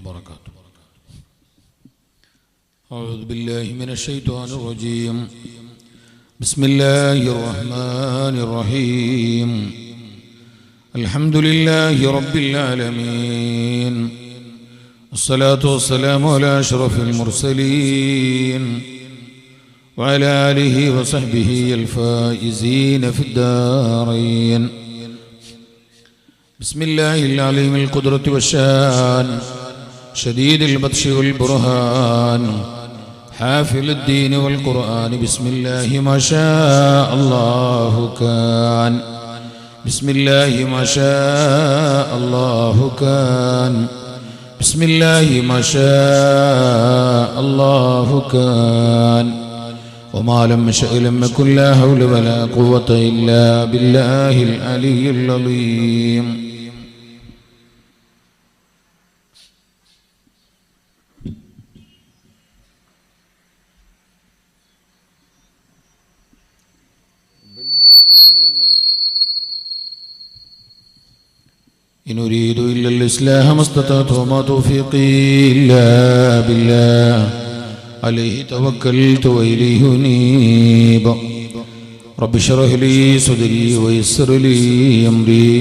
وبركاته. أعوذ بالله من الشيطان الرجيم. بسم الله الرحمن الرحيم. الحمد لله رب العالمين، الصلاة والسلام على أشرف المرسلين وعلى آله وصحبه الفائزين في الدارين. بسم الله العليم القدرة والشان، شديد البطش والبرهان، حافل الدين والقرآن. بسم الله ما شاء الله كان، بسم الله ما شاء الله كان، بسم الله ما شاء الله كان، وما لم يشأ لم يكن. لا حول ولا قوة إلا بالله العلي العظيم. إن أريد إلا الإصلاح ما استطعت وما توفيقي إلا بالله، عليه توكلت وإليه أنيب. رب اشرح لي صدري ويسر لي أمري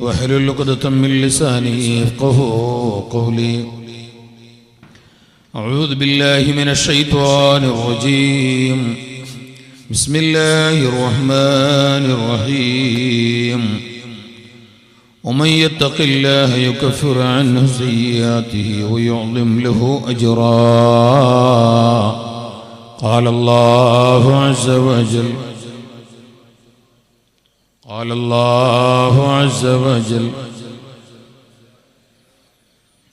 واحلل عقدة من لساني يفقهوا قولي. أعوذ بالله من الشيطان الرجيم. بسم الله الرحمن الرحيم. ومن يتق الله يكفر عنه سيئاته ويعظم له أجرا. قال الله عز وجل، قال الله عز وجل: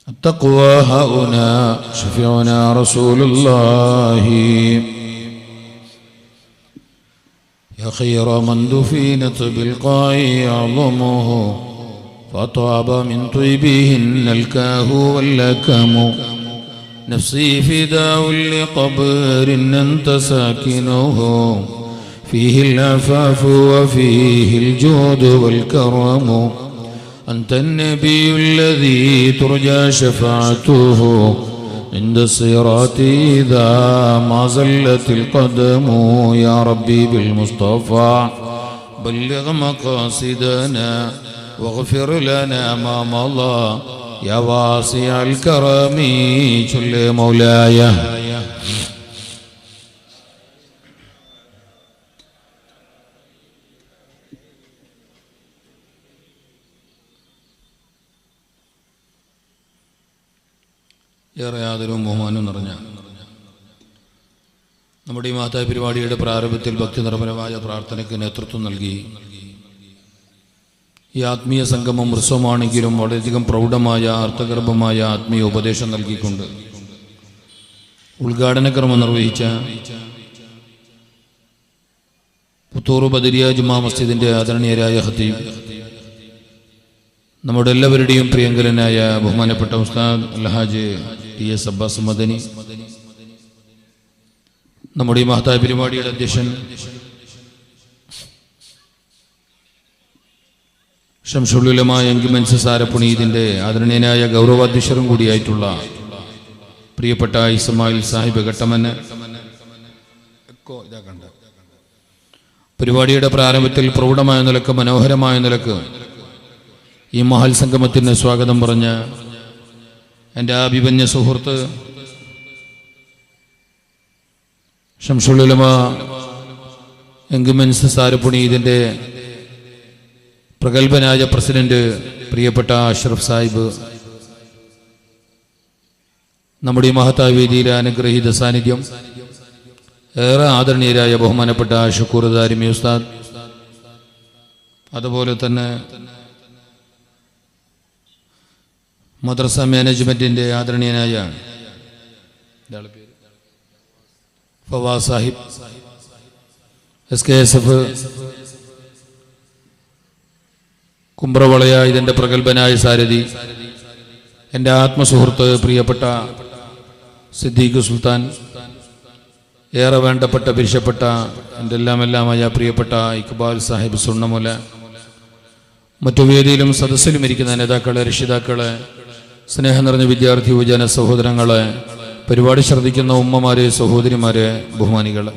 التقوى هؤنا شفيعنا رسول الله. يا خير من دفنت بالقاع أعظمه، فطاب من طيبهن الكاه واللكم. نفسي فداء لقبر أنت ساكنه، فيه العفاف وفيه الجود والكرم. أنت النبي الذي ترجى شفاعته عند الصراط إذا ما زلت القدم. يا ربي بالمصطفى بلغ مقاصدنا واغفر لنا ما مضى. يا واسع الكرم صل مولاي. ഏറെ ആദരവും ബഹുമാനവും നിറഞ്ഞ നമ്മുടെ ഈ മഹത്തായ പരിപാടിയുടെ പ്രാരംഭത്തിൽ ഭക്തി നിർഭരമായ പ്രാർത്ഥനയ്ക്ക് നേതൃത്വം നൽകി. ഈ ആത്മീയ സംഗമം ഹ്രസ്വമാണെങ്കിലും വളരെയധികം പ്രൗഢമായ അർത്ഥഗർഭമായ ആത്മീയ ഉപദേശം നൽകിക്കൊണ്ട് ഉദ്ഘാടനക്രമം നിർവഹിച്ച പുത്തൂർ ബദരിയ ജുമാ മസ്ജിദിന്റെ ആദരണീയരായ ഖതീബ്, നമ്മുടെ എല്ലാവരുടെയും പ്രിയങ്കരനായ ബഹുമാനപ്പെട്ട ഉസ്താദ് അൽഹാജ് ടി.എസ്. അബ്ബാസ് മദനി, നമ്മുടെ ഈ മഹത്തായ പരിപാടിയുടെ അധ്യക്ഷൻ ശംസുൽ ഉലമാ എൻഗിമെൻസ് സാരപ്പുണീതിന്റെ ആദരണീയനായ ഗൗരവാധ്യക്ഷരും കൂടിയായിട്ടുള്ള പ്രിയപ്പെട്ട ഇസ്മായിൽ സാഹിബ് ഘട്ടമന്, പരിപാടിയുടെ പ്രാരംഭത്തിൽ പ്രൗഢമായ നിലക്ക് മനോഹരമായ നിലക്ക് ഈ മഹൽ സംഗമത്തിന് സ്വാഗതം പറഞ്ഞ എൻ്റെ അഭിമന്യ സുഹൃത്ത് ശംസുൽ ഉലമാ എൻഗിമെൻസ് സാരപ്പുണീതിന്റെ പ്രഗത്ഭനായ പ്രസിഡന്റ് പ്രിയപ്പെട്ട അഷ്റഫ് സാഹിബ്, നമ്മുടെ ഈ മഹത്തായ വേദിയിലെ അനുഗ്രഹീത സാന്നിധ്യം, ഏറെ ആദരണീയരായ ബഹുമാനപ്പെട്ട ഷുക്കൂർ ദാരിമി ഉസ്താദ്, അതുപോലെ തന്നെ മദ്രസ മാനേജ്മെന്റിന്റെ ആദരണീയനായ ഫവാസ് സാഹിബ്, SKSF കുംബ്രവളയ ഇതിൻ്റെ പ്രഗത്ഭനായ സാരഥി, എൻ്റെ ആത്മസുഹൃത്ത് പ്രിയപ്പെട്ട സിദ്ദീഖ് സുൽത്താൻ, ഏറെ വേണ്ടപ്പെട്ട പിരിശപ്പെട്ട എൻ്റെ എല്ലാമായ പ്രിയപ്പെട്ട ഇക്ബാൽ സാഹിബ് സുണ്ണമുല, മറ്റു വേദിയിലും സദസ്സിലും ഇരിക്കുന്ന നേതാക്കളെ, രക്ഷിതാക്കളെ, സ്നേഹം നിറഞ്ഞ വിദ്യാർത്ഥി യുവജന സഹോദരങ്ങളെ, പരിപാടി ശ്രദ്ധിക്കുന്ന ഉമ്മമാരെ, സഹോദരിമാരെ, ബഹുമാനികളെ,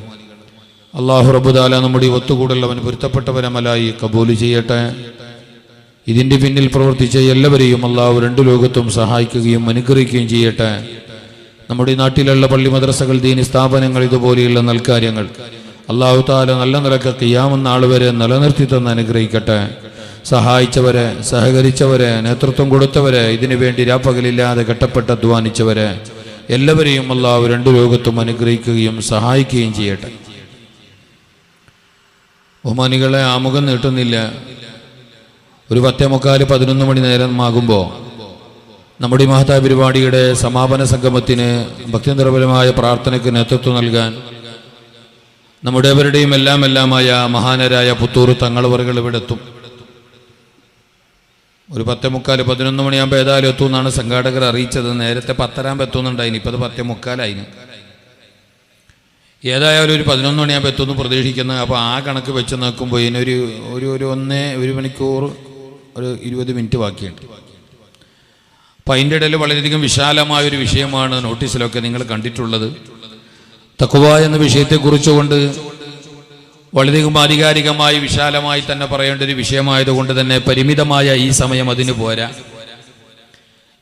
അല്ലാഹു റബ്ബുൽ തആല നമ്മുടെ ഒത്തുകൂടൽ അവൻ പൊരുത്തപ്പെട്ടവരമലായി കബൂല് ചെയ്യട്ടെ. ഇതിൻ്റെ പിന്നിൽ പ്രവർത്തിച്ച എല്ലാവരെയും അല്ലാഹു രണ്ടു ലോകത്തും സഹായിക്കുകയും അനുഗ്രഹിക്കുകയും ചെയ്യട്ടെ. നമ്മുടെ നാട്ടിലുള്ള പള്ളി, മദ്രസകൾ, ദീനി സ്ഥാപനങ്ങൾ, ഇതുപോലെയുള്ള നൽകാര്യങ്ങൾ അല്ലാഹു തആല നല്ല നിലക്ക് ഖിയാമത്ത് നാൾ വരെ നിലനിർത്തി തന്ന് അനുഗ്രഹിക്കട്ടെ. സഹായിച്ചവരെ, സഹകരിച്ചവരെ, നേതൃത്വം കൊടുത്തവരെ, ഇതിനു വേണ്ടി രാപ്പകലില്ലാതെ കഷ്ടപ്പെട്ട് അധ്വാനിച്ചവരെ എല്ലാവരെയും അല്ലാഹു രണ്ടു ലോകത്തും അനുഗ്രഹിക്കുകയും സഹായിക്കുകയും ചെയ്യട്ടെ. ബഹുമാനികളെ, ആമുഖം നീട്ടുന്നില്ല. ഒരു 10:45 മണി നേരമാകുമ്പോൾ നമ്മുടെ മഹത്തായ പരിപാടിയുടെ സമാപന സംഗമത്തിന് ഭക്തിനിർഭരമായ പ്രാർത്ഥനയ്ക്ക് നേതൃത്വം നൽകാൻ നമ്മുടെ അവരുടെയും എല്ലാമായ മഹാനരായ പുത്തൂർ തങ്ങളവറുകൾ ഇവിടെ എത്തും. ഒരു 10:45-11 മണിയാകുമ്പോൾ ഏതായാലും എത്തും എന്നാണ് സംഘാടകർ അറിയിച്ചത്. നേരത്തെ 10:30 എത്തുന്നുണ്ടായിന്, ഇപ്പോൾ അത് 10:45 ഏതായാലും ഒരു 11 മണിയാകുമ്പോൾ എത്തുമെന്ന് പ്രതീക്ഷിക്കുന്നത്. അപ്പോൾ ആ കണക്ക് വെച്ച് നോക്കുമ്പോൾ ഇതിനൊരു ഒരു മണിക്കൂർ ഒരു 20 മിനിറ്റ് ബാക്കിയുണ്ട്. അപ്പം അതിൻ്റെ ഇടയിൽ വളരെയധികം വിശാലമായൊരു വിഷയമാണ് നോട്ടീസിലൊക്കെ നിങ്ങൾ കണ്ടിട്ടുള്ളത്. തഖ്വ എന്ന വിഷയത്തെക്കുറിച്ചുകൊണ്ട് വളരെയധികം ആധികാരികമായി വിശാലമായി തന്നെ പറയേണ്ട ഒരു വിഷയമായതുകൊണ്ട് തന്നെ പരിമിതമായ ഈ സമയം അതിന് പോരാ.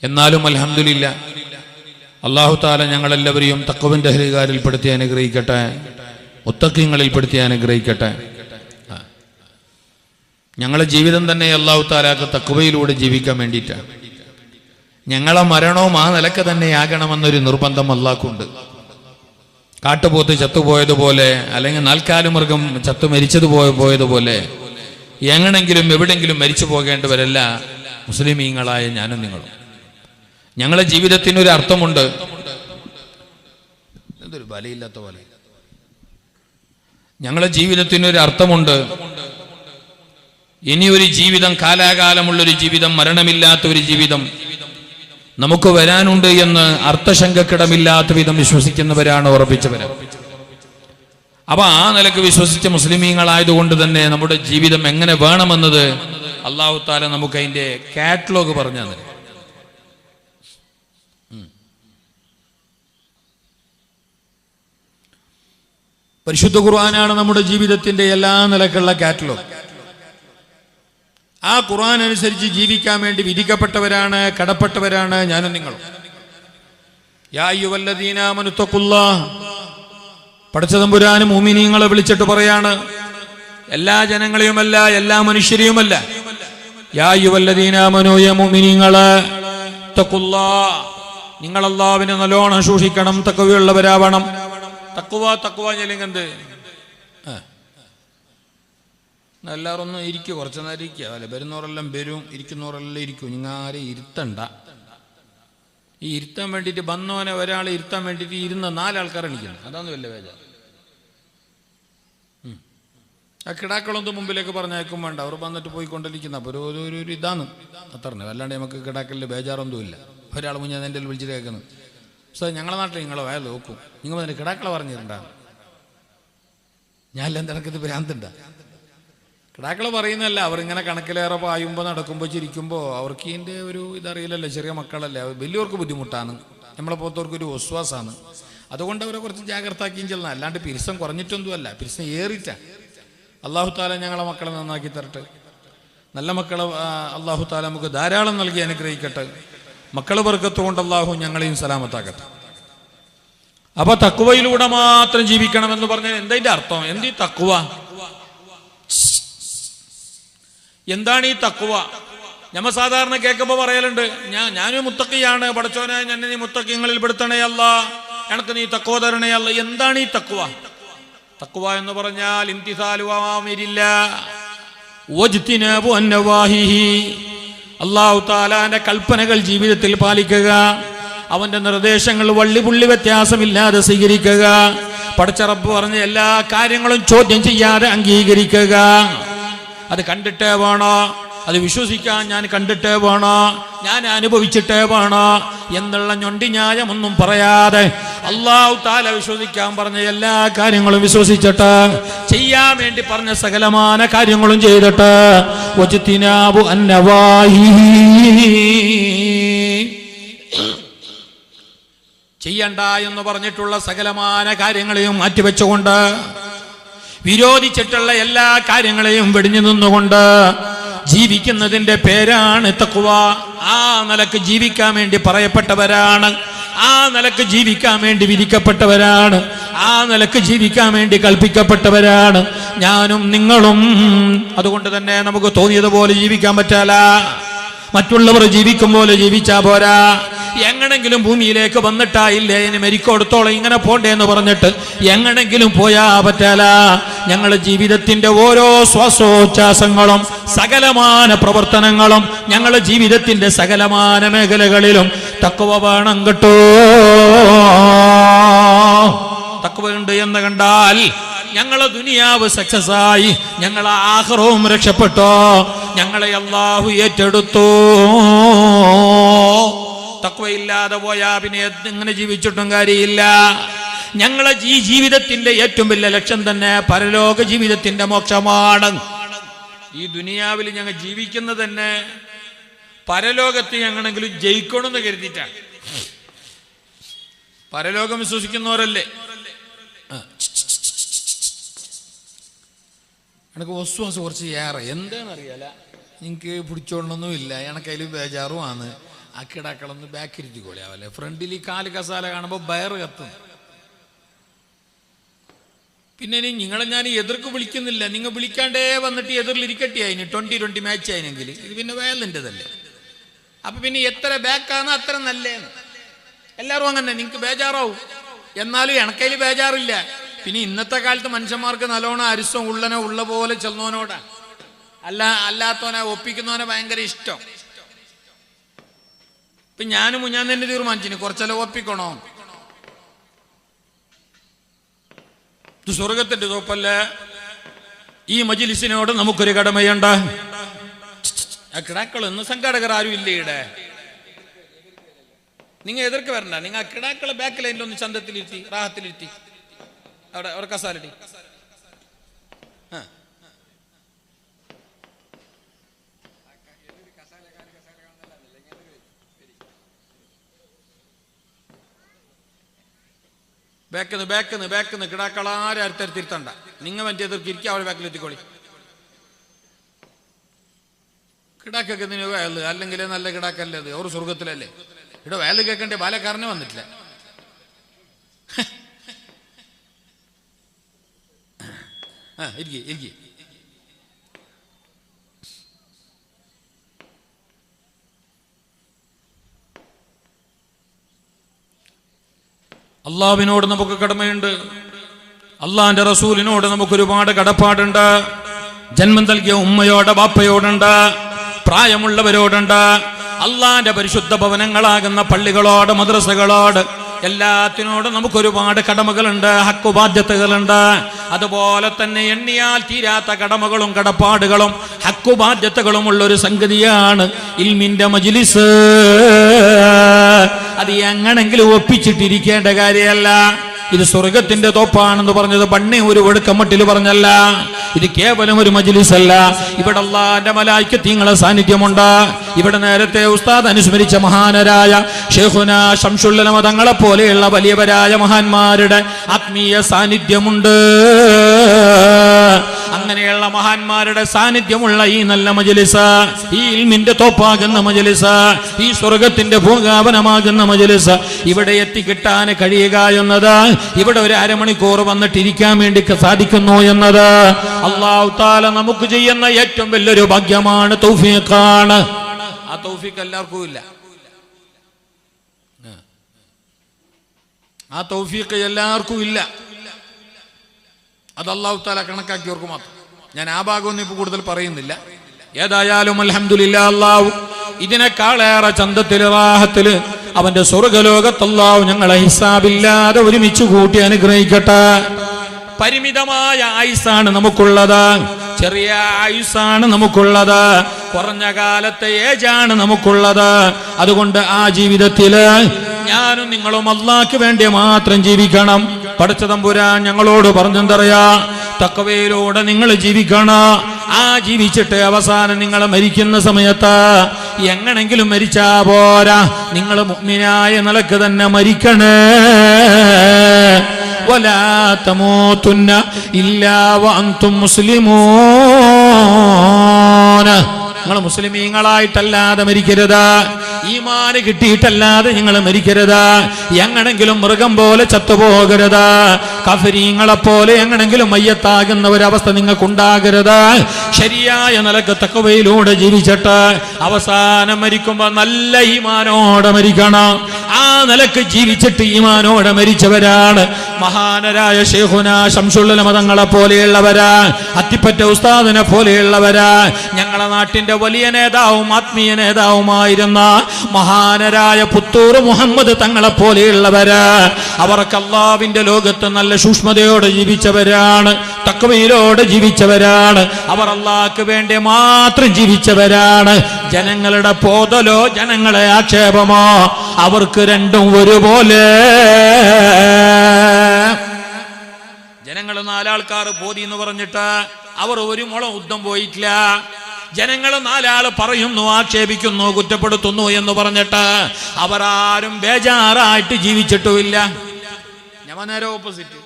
എന്നാലും അൽഹംദുലില്ലാ, അല്ലാഹു തആല ഞങ്ങളെല്ലാവരെയും തഖ്വന്റെ അഹ്ലുകാരിൽപ്പെടുത്തി അനുഗ്രഹിക്കട്ടെ, മുത്തഖീങ്ങളിൽപ്പെടുത്തി അനുഗ്രഹിക്കട്ടെ. ഞങ്ങളുടെ ജീവിതം തന്നെ അല്ലാഹു തആലക്ക് തഖ്വയിലൂടെ ജീവിക്കാൻ വേണ്ടിയിട്ടാണ്. ഞങ്ങളെ മരണവും ആ നിലക്ക് തന്നെയാകണമെന്നൊരു നിർബന്ധം അല്ലാഹുണ്ട്. കാട്ടുപോത്ത് ചത്തുപോയതുപോലെ, അല്ലെങ്കിൽ നാൽക്കാലുമൃഗം ചത്തു മരിച്ചതുപോയതുപോലെ എങ്ങനെങ്കിലും എവിടെങ്കിലും മരിച്ചു പോകേണ്ടവരല്ല മുസ്ലിമീങ്ങളായ ഞാനും നിങ്ങളും. ഞങ്ങളുടെ ജീവിതത്തിനൊരു അർത്ഥമുണ്ട്. എന്തൊരു ബലയില്ലാത്ത പോലെ. ഞങ്ങളുടെ ജീവിതത്തിനൊരു അർത്ഥമുണ്ട്. ഇനിയൊരു ജീവിതം, കാലാകാലമുള്ളൊരു ജീവിതം, മരണമില്ലാത്ത ഒരു ജീവിതം നമുക്ക് വരാനുണ്ട് എന്ന് അർത്ഥശങ്കക്കിടമില്ലാത്ത വിധം വിശ്വസിക്കുന്നവരാണ്, ഉറപ്പിച്ചവരാണ്. അപ്പൊ ആ നിലക്ക് വിശ്വസിച്ച മുസ്ലിമീങ്ങളായതുകൊണ്ട് തന്നെ നമ്മുടെ ജീവിതം എങ്ങനെ വേണമെന്നത് അല്ലാഹു തആല നമുക്ക് അതിന്റെ കാറ്റലോഗ് പറഞ്ഞു തന്നെ. പരിശുദ്ധ ഖുർആനാണ് നമ്മുടെ ജീവിതത്തിന്റെ എല്ലാ നിലക്കുള്ള കാറ്റലോഗ്. ആ ഖുർആൻ അനുസരിച്ച് ജീവിക്കാൻ വേണ്ടി വിധിക്കപ്പെട്ടവരാണ്, കടപ്പെട്ടവരാണ് ഞാനും നിങ്ങളും. യാ അയ്യുഹല്ലദീന ആമനു തഖുല്ലാഹ്, പടച്ച തമ്പുരാൻ മുഅ്മിനീങ്ങളെ വിളിച്ചിട്ട് പറയാണ്, എല്ലാ ജനങ്ങളെയുമല്ല, എല്ലാ മനുഷ്യരെയുമല്ല. യാ അയ്യുഹല്ലദീന ആമനു, യാ മുഅ്മിനീങ്ങളെ, തഖുല്ലാഹ്, നിങ്ങൾ അല്ലാഹുവിനെ നല്ലോണം സൂക്ഷിക്കണം, തഖ്വയുള്ളവരാവണം. തഖ്വ ചെല്ലിങ്ങന്ത് എല്ലാവരും ഒന്ന് ഇരിക്കും, കുറച്ച് നേരം ഇരിക്കുക. അല്ലെ, വരുന്നവരെല്ലാം വരും, ഇരിക്കുന്നവരെല്ലാം ഇരിക്കും. നിങ്ങാരെ ഇരുത്തണ്ട. ഈ ഇരുത്താൻ വേണ്ടിയിട്ട് വന്നവനെ ഒരാൾ ഇരുത്താൻ വേണ്ടിയിട്ട് ഇരുന്ന 4 ആൾക്കാർ എണിക്കണം. അതാണ് വല്ല വേജ. ആ കിടാക്കളൊന്നും മുമ്പിലേക്ക് പറഞ്ഞേക്കും വേണ്ട, അവർ വന്നിട്ട് പോയിക്കൊണ്ടിരിക്കുന്ന. അപ്പോൾ ഒരു ഇതാണ് അത്രന്നെ. അല്ലാണ്ട് നമുക്ക് കിടാക്കലിൽ ബേജാറൊന്നുമില്ല. ഒരാൾ മുന്നേ എൻ്റെ വിളിച്ചിട്ട് കേൾക്കുന്നത്, സാർ ഞങ്ങളുടെ നാട്ടിൽ നിങ്ങളെ വയൽ നോക്കും, നിങ്ങൾ വന്നിട്ട് കിടാക്കളെ പറഞ്ഞിട്ടുണ്ടാകും. ഞാനെല്ലാം തിരക്കത് ഭ്രാന്തുണ്ട. കിടാക്കള് പറയുന്നതല്ല, അവരിങ്ങനെ കണക്കിലേറെ പായുമ്പോൾ, നടക്കുമ്പോൾ, ചിരിക്കുമ്പോൾ അവർക്ക് ഇതിൻ്റെ ഒരു ഇതറിയില്ലല്ലോ. ചെറിയ മക്കളല്ലേ, വലിയവർക്ക് ബുദ്ധിമുട്ടാണ്, നമ്മളെ പോലത്തവർക്കൊരു വിശ്വാസമാണ്. അതുകൊണ്ട് അവരെ കുറച്ച് ജാഗ്രത ആക്കിയും ചെല്ലണം. അല്ലാണ്ട് പിരിസം കുറഞ്ഞിട്ടൊന്നുമല്ല, പിരിസം ഏറിയിട്ടാ. അല്ലാഹു തആല ഞങ്ങളെ മക്കളെ നന്നാക്കി തരട്ടെ. നല്ല മക്കളെ അല്ലാഹു തആല നമുക്ക് ധാരാളം നൽകി അനുഗ്രഹിക്കട്ടെ. മക്കളെ ബർക്കത്ത് കൊണ്ട് അല്ലാഹു ഞങ്ങളെയും സലാമത്താക്കട്ടെ. അപ്പൊ തഖ്വയിലൂടെ മാത്രം ജീവിക്കണമെന്ന് പറഞ്ഞാൽ എന്താ അർത്ഥം? എന്തീ തഖ്വ? എന്താണ് ഈ തഖ്വ? ഞമ്മ സാധാരണ കേൾക്കുമ്പോൾ പറയലുണ്ട്, ഞാനും മുത്തഖിയാണ്, പടച്ചോനെ എന്നെ നീ മുത്തഖീങ്ങളിൽ പെടുത്തണേ അല്ലാ, എനക്ക് നീ തഖ്വ തരണേ അല്ലാ. എന്താണ് ഈ തഖ്വ? തഖ്വ എന്ന് പറഞ്ഞാൽ ഇംതിസാലു അവാമിരില്ലാഹ് വജ്തിനാബു അന്നവാഹിഹി, അല്ലാഹു തആലാന്റെ കൽപ്പനകൾ ജീവിതത്തിൽ പാലിക്കുക, അവന്റെ നിർദ്ദേശങ്ങൾ വള്ളിപുള്ളി വ്യത്യാസമില്ലാതെ സ്വീകരിക്കുക, പടച്ച റബ്ബ് പറഞ്ഞ എല്ലാ കാര്യങ്ങളും ചോദ്യം ചെയ്യാതെ അംഗീകരിക്കുക. അത് കണ്ടിട്ടേ വേണോ, അത് വിശ്വസിക്കാൻ ഞാൻ കണ്ടിട്ടേ വേണോ, ഞാൻ അനുഭവിച്ചിട്ടേ വേണോ എന്നുള്ള ഞൊണ്ടി ന്യായമൊന്നും പറയാതെ അല്ലാഹു തആല വിശ്വസിക്കാൻ പറഞ്ഞ എല്ലാ കാര്യങ്ങളും വിശ്വസിച്ചിട്ട് ചെയ്യാൻ വേണ്ടി പറഞ്ഞ സകലമാന കാര്യങ്ങളും ചെയ്തിട്ട് വജ്തിനാബു അന്നവാഹി, ചെയ്യണ്ട എന്ന് പറഞ്ഞിട്ടുള്ള സകലമാന കാര്യങ്ങളെയും മാറ്റിവെച്ചുകൊണ്ട് വിരോധിച്ചിട്ടുള്ള എല്ലാ കാര്യങ്ങളെയും വെടിഞ്ഞു നിന്നുകൊണ്ട് ജീവിക്കുന്നതിന്റെ പേരാണ് തഖ്വ. ആ നിലക്ക് ജീവിക്കാൻ വേണ്ടി പറയപ്പെട്ടവരാണ്, ആ നിലക്ക് ജീവിക്കാൻ വേണ്ടി വിധിക്കപ്പെട്ടവരാണ്, ആ നിലക്ക് ജീവിക്കാൻ വേണ്ടി കൽപ്പിക്കപ്പെട്ടവരാണ് ഞാനും നിങ്ങളും. അതുകൊണ്ട് തന്നെ നമുക്ക് തോന്നിയതുപോലെ ജീവിക്കാൻ പറ്റാല. മറ്റുള്ളവർ ജീവിക്കും പോലെ ജീവിച്ചാ പോരാ. എങ്ങനെങ്കിലും ഭൂമിയിലേക്ക് വന്നിട്ടായില്ലേ ഇനി മരിക്കോടത്തോളം ഇങ്ങനെ പോണ്ടേ എന്ന് പറഞ്ഞിട്ട് എങ്ങനെങ്കിലും പോയാ പറ്റാല. ഞങ്ങളുടെ ജീവിതത്തിന്റെ ഓരോ ശ്വാസോച്ഛ്വാസങ്ങളും സകലമാന പ്രവർത്തനങ്ങളും ഞങ്ങളുടെ ജീവിതത്തിന്റെ സകലമാന മേഖലകളിലും തഖ്വ വേണം കേട്ടോ. തഖ്വ ഉണ്ട് എന്ന് കണ്ടാൽ ഞങ്ങളെ ദുനിയാവ് സക്സസ് ആയി, ഞങ്ങളെ ആഖിറവും രക്ഷപ്പെട്ടോ, ഞങ്ങളെ അല്ലാഹു ഏറ്റെടുത്തു. തഖ്വയില്ലാതെ പോയാ പിന്നെ എങ്ങനെ ജീവിച്ചിട്ടും കാര്യമില്ല. ഞങ്ങളെ ഈ ജീവിതത്തിന്റെ ഏറ്റവും വലിയ ലക്ഷ്യം തന്നെ പരലോക ജീവിതത്തിന്റെ മോക്ഷമാണ്. ഈ ദുനിയാവിൽ ഞങ്ങൾ ജീവിക്കുന്നത് തന്നെ പരലോകത്ത് ഞങ്ങളെങ്കിലും ജയിക്കണമെന്ന് കരുതിയിട്ടാണ്. പരലോകം വിശ്വസിക്കുന്നവരല്ലേ. എനിക്ക് വസ്വാസ് കുറച്ച് ഏറെ എന്താണെന്നറിയാല, എനിക്ക് പിടിച്ചോളണമെന്നുമില്ല, എനക്കതിൽ ബേജാറുമാണ്. ആ കിടാക്കളൊന്ന് ബാക്കിരുത്തിക്കോളിയാവല്ലേ. ഫ്രണ്ടിൽ ഈ കാല് കസാല കാണുമ്പോൾ ബയറ് കത്തും. പിന്നെ ഇനി നിങ്ങളെ ഞാൻ എതിർക്ക് വിളിക്കുന്നില്ല, നിങ്ങൾ വിളിക്കാണ്ടേ വന്നിട്ട് എതിരിലിരിക്കട്ടെ. അതിന് 20-20 മാച്ച് ആയെങ്കിൽ ഇത് പിന്നെ വയലിൻ്റെതല്ലേ. അപ്പൊ പിന്നെ എത്ര ബാക്കാണ് അത്ര നല്ലേന്ന് എല്ലാവരും അങ്ങനെ. നിങ്ങൾക്ക് ബേജാറാവും, എന്നാലും എനക്കതിൽ ബേജാറില്ല. പിന്നെ ഇന്നത്തെ കാലത്ത് മനുഷ്യന്മാർക്ക് നല്ലോണം അരിസം ഉള്ളനോ ഉള്ള പോലെ ചെന്നോനോടാ, അല്ലാത്തവനെ ഒപ്പിക്കുന്നവനെ ഭയങ്കര ഇഷ്ടം. ഇപ്പൊ ഞാനും ഞാൻ തന്നെ തീരുമാനിച്ചിന് കുറച്ചെല്ലാം ഒപ്പിക്കണോ. ഇത് സ്വർഗത്തിന്റെ തോപ്പല്ല. ഈ മജ്ലിസിനോട് നമുക്കൊരു കടമയുണ്ട്. ആ കിടാക്കളൊന്നും സംഘാടകർ ആരും ഇല്ല ഇവിടെ. നിങ്ങൾ എതിർക്ക് വരണ്ട. നിങ്ങൾ ആ കിടാക്കളെ ബാക്ക് ലൈനിലൊന്ന് ചന്തത്തിലിരുത്തി റാഹത്തിലിരുത്തി അവിടെ കസാലടി. ബാക്കിന്ന് കിടാക്കളാരും അടുത്തടുത്തിരുത്തണ്ട. നിങ്ങൾ മറ്റേ എതിർക്കിരിക്കുക, അവരെ ബാക്കിലെത്തിക്കോളി. കിടാക്കൊക്കെ ഇതിന് വയല് അല്ലെങ്കിൽ നല്ല കിടാക്കല്ലേ അത്, അവർ സ്വർഗത്തിലല്ലേ. ഇവിടെ വയല് കേൾക്കണ്ടേ, ബാലക്കാരനെ വന്നിട്ടില്ല. ഇരിക്കി അള്ളാഹുവിനോട് നമുക്ക് കടമയുണ്ട്, അള്ളാഹിന്റെ റസൂലിനോട് നമുക്കൊരുപാട് കടപ്പാടുണ്ട്. ജന്മം നൽകിയ ഉമ്മയോട് ബാപ്പയോടുണ്ട്, പ്രായമുള്ളവരോടുണ്ട്, അള്ളാഹിന്റെ പരിശുദ്ധ ഭവനങ്ങളാകുന്ന പള്ളികളോട് മദ്രസകളോട് എല്ലാത്തിനോടും നമുക്കൊരുപാട് കടമകളുണ്ട്, ഹക്കു ബാധ്യതകളുണ്ട്. അതുപോലെ തന്നെ എണ്ണിയാൽ തീരാത്ത കടമകളും കടപ്പാടുകളും ഹക്കു ബാധ്യതകളും ഉള്ളൊരു സംഗതിയാണ് ഇൽമിന്റെ മജ്ലിസ്. അത് എങ്ങനെങ്കിലും ഒപ്പിച്ചിട്ടിരിക്കേണ്ട കാര്യമല്ല. ഇത് സ്വർഗത്തിന്റെ തോപ്പാണെന്ന് പറഞ്ഞത് പണ്ണി ഒരു ഒഴുക്കമട്ടിൽ പറഞ്ഞല്ല. ഇത് കേവലം ഒരു മജ്ലിസ് അല്ല. ഇവിടെ അല്ലാഹുവിന്റെ മലായികത്തിന്റെ സാന്നിധ്യമുണ്ട്. ഇവിടെ നേരത്തെ ഉസ്താദ് അനുസ്മരിച്ച മഹാനരായ ശൈഖുനാ ശംസുൽ ഉലമ തങ്ങളെ പോലെയുള്ള വലിയവരായ മഹാന്മാരുടെ ആത്മീയ സാന്നിധ്യമുണ്ട്. അങ്ങനെയുള്ള മഹാന്മാരുടെ സാന്നിധ്യമുള്ള ഈ നല്ല മജ്ലിസ്, ഈ ഇൽമിന്റെ തോപ്പാകുന്ന മജ്ലിസ്, ഈ സ്വർഗത്തിന്റെ ഭൂഗാപനമാകുന്ന മജ്ലിസ് ഇവിടെ എത്തിക്കിട്ടാൻ കഴിയുക എന്നത്, ഇവിടെ ഒരു അരമണിക്കൂർ വന്നിട്ടിരിക്കാൻ വേണ്ടി സാധിക്കുന്നു എന്നത് അല്ലാഹു തആല നമുക്ക് ചെയ്യുന്ന ഏറ്റവും വലിയൊരു ഭാഗ്യമാണ്, തൗഫീഖാണ്. ആ തൗഫീഖ് എല്ലാവർക്കും ഇല്ല. ആ തൗഫീഖ് എല്ലാവർക്കും ഇല്ല. അത് അല്ലാഹു തആല കണക്കാക്കിയവർക്ക് മാത്രം. ഞാൻ ആ ഭാഗമൊന്നും ഇപ്പൊ കൂടുതൽ പറയുന്നില്ല. ഏതായാലും അൽഹംദുലില്ലാ, അല്ലാഹു ഇതിനേക്കാളേറെ ചന്തത്തില് റാഹത്തില് അവന്റെ സ്വർഗലോകത്ത് അല്ലാഹു ഞങ്ങളെ ഹിസാബില്ലാതെ ഒരുമിച്ച് കൂട്ടി അനുഗ്രഹിക്കട്ടെ. പരിമിതമായ ആയുസ്സാണ് നമുക്കുള്ളത്, ചെറിയ ആയുസ്സാണ് നമുക്കുള്ളത്, കുറഞ്ഞ കാലത്തെ ഏജാണ് നമുക്കുള്ളത്. അതുകൊണ്ട് ആ ജീവിതത്തില് ഞാനും നിങ്ങളും അല്ലാഹ്ക്ക് വേണ്ടി മാത്രം ജീവിക്കണം. പടച്ച തമ്പുരാൻ ഞങ്ങളോട് പറഞ്ഞെന്തറിയാ, തഖ്വയിലൂടെ നിങ്ങൾ ജീവിക്കണം. ആ ജീവിച്ചിട്ട് അവസാനം നിങ്ങൾ മരിക്കുന്ന സമയത്ത് എങ്ങനെങ്കിലും മരിച്ചാ പോരാ, നിങ്ങൾ മുഅ്മിനായ നിലക്ക് തന്നെ മരിക്കണേ. വലാ തമൂതുന്ന ഇല്ലാ വഅൻതും മുസ്ലിമൂൻ. നിങ്ങൾ മുസ്ലിമീങ്ങളായിട്ടല്ലാതെ മരിക്കരുത്, ഈമാന് കിട്ടിയിട്ടല്ലാതെ നിങ്ങൾ മരിക്കരുത്. എങ്ങനെങ്കിലും മൃഗം പോലെ ചത്തുപോകരുത്, കഫരീങ്ങളെ പോലെ എങ്ങനെങ്കിലും മയ്യത്താകുന്ന ഒരവസ്ഥ നിങ്ങൾക്കുണ്ടാകരുത്. ശരിയായ നിലക്ക് തഖ്വയിലൂടെ ജീവിച്ചിട്ട് അവസാനം മരിക്കുമ്പോൾ നല്ല ഈമാനോടെ മരിക്കണം. ആ നിലക്ക് ജീവിച്ചിട്ട് ഈമാനോടെ മരിച്ചവരാണ് മഹാനരായ ശൈഖുനാ ശംസുൽ ഉലമ തങ്ങളെ പോലെയുള്ളവരാ, അത്തിപ്പറ്റ ഉസ്താദിനെ പോലെയുള്ളവരാ, ഞങ്ങളെ നാട്ടിന്റെ വലിയ നേതാവും ആത്മീയ നേതാവുമായിരുന്ന മഹാനരായ പുത്തൂർ മുഹമ്മദ് തങ്ങളെ പോലെയുള്ളവരാ. അവർക്ക് അല്ലാഹുവിന്റെ ലോകത്ത് നല്ല സൂക്ഷ്മതയോടെ ജീവിച്ചവരാണ്, തഖ്വയിലൂടെ ജീവിച്ചവരാണ്. അവർ അല്ലാഹുവിന് വേണ്ടി മാത്രം ജീവിച്ചവരാണ്. ജനങ്ങളുടെ പോതലോ ജനങ്ങളെ ആക്ഷേപമോ അവർക്ക് രണ്ടും ഒരുപോലെ. ജനങ്ങൾ 4 ആൾക്കാർ പോതി എന്ന് പറഞ്ഞിട്ട് അവർ ഒരു മുളം യുദ്ധം പോയിട്ടില്ല. ജനങ്ങൾ 4 ആള് പറയുന്നു, ആക്ഷേപിക്കുന്നു, കുറ്റപ്പെടുത്തുന്നു എന്ന് പറഞ്ഞിട്ട് അവരാരും ബേജാറായിട്ട് ജീവിച്ചിട്ടുമില്ല. ഞാൻ നേരെ ഓപ്പോസിറ്റ്.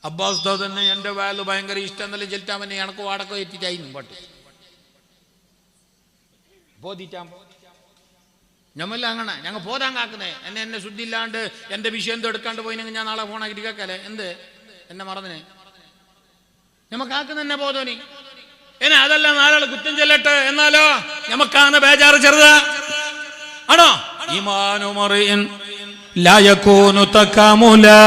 അബ്ബാസ് തന്നെ എന്റെ വാല് ഭയങ്കര ഇഷ്ടം എന്നല്ലേ ചെലുത്താൻ എനക്ക് വാടക എത്തിച്ചായിരുന്നു പാട്ട് ബോധിച്ചാൻ ഞമ്മല്ല അങ്ങനെ ഞങ്ങൾ പോരാൻ കാക്കുന്നേ. എന്നെ ശുദ്ധി ഇല്ലാണ്ട് എന്റെ വിഷയം എന്തോ എടുക്കാണ്ട് പോയിനെങ്കിൽ ഞാൻ നാളെ ഫോണാക്കിട്ട് കേൾക്കാലേ. എന്ത് എന്നെ മറന്നിനെ ഞമ്മക്കാക്കുന്ന എന്നെ ബോധോനി എന്നെ അതല്ല 4 ആള് കുറ്റം ചെല്ലട്ടെ. എന്നാലോ ഞമ്മക്കാണ് ബേജാറ് ചെറുതാ ആണോ? ഈമാനുമറിൻ ലാ യകൂനു തകമുലാ.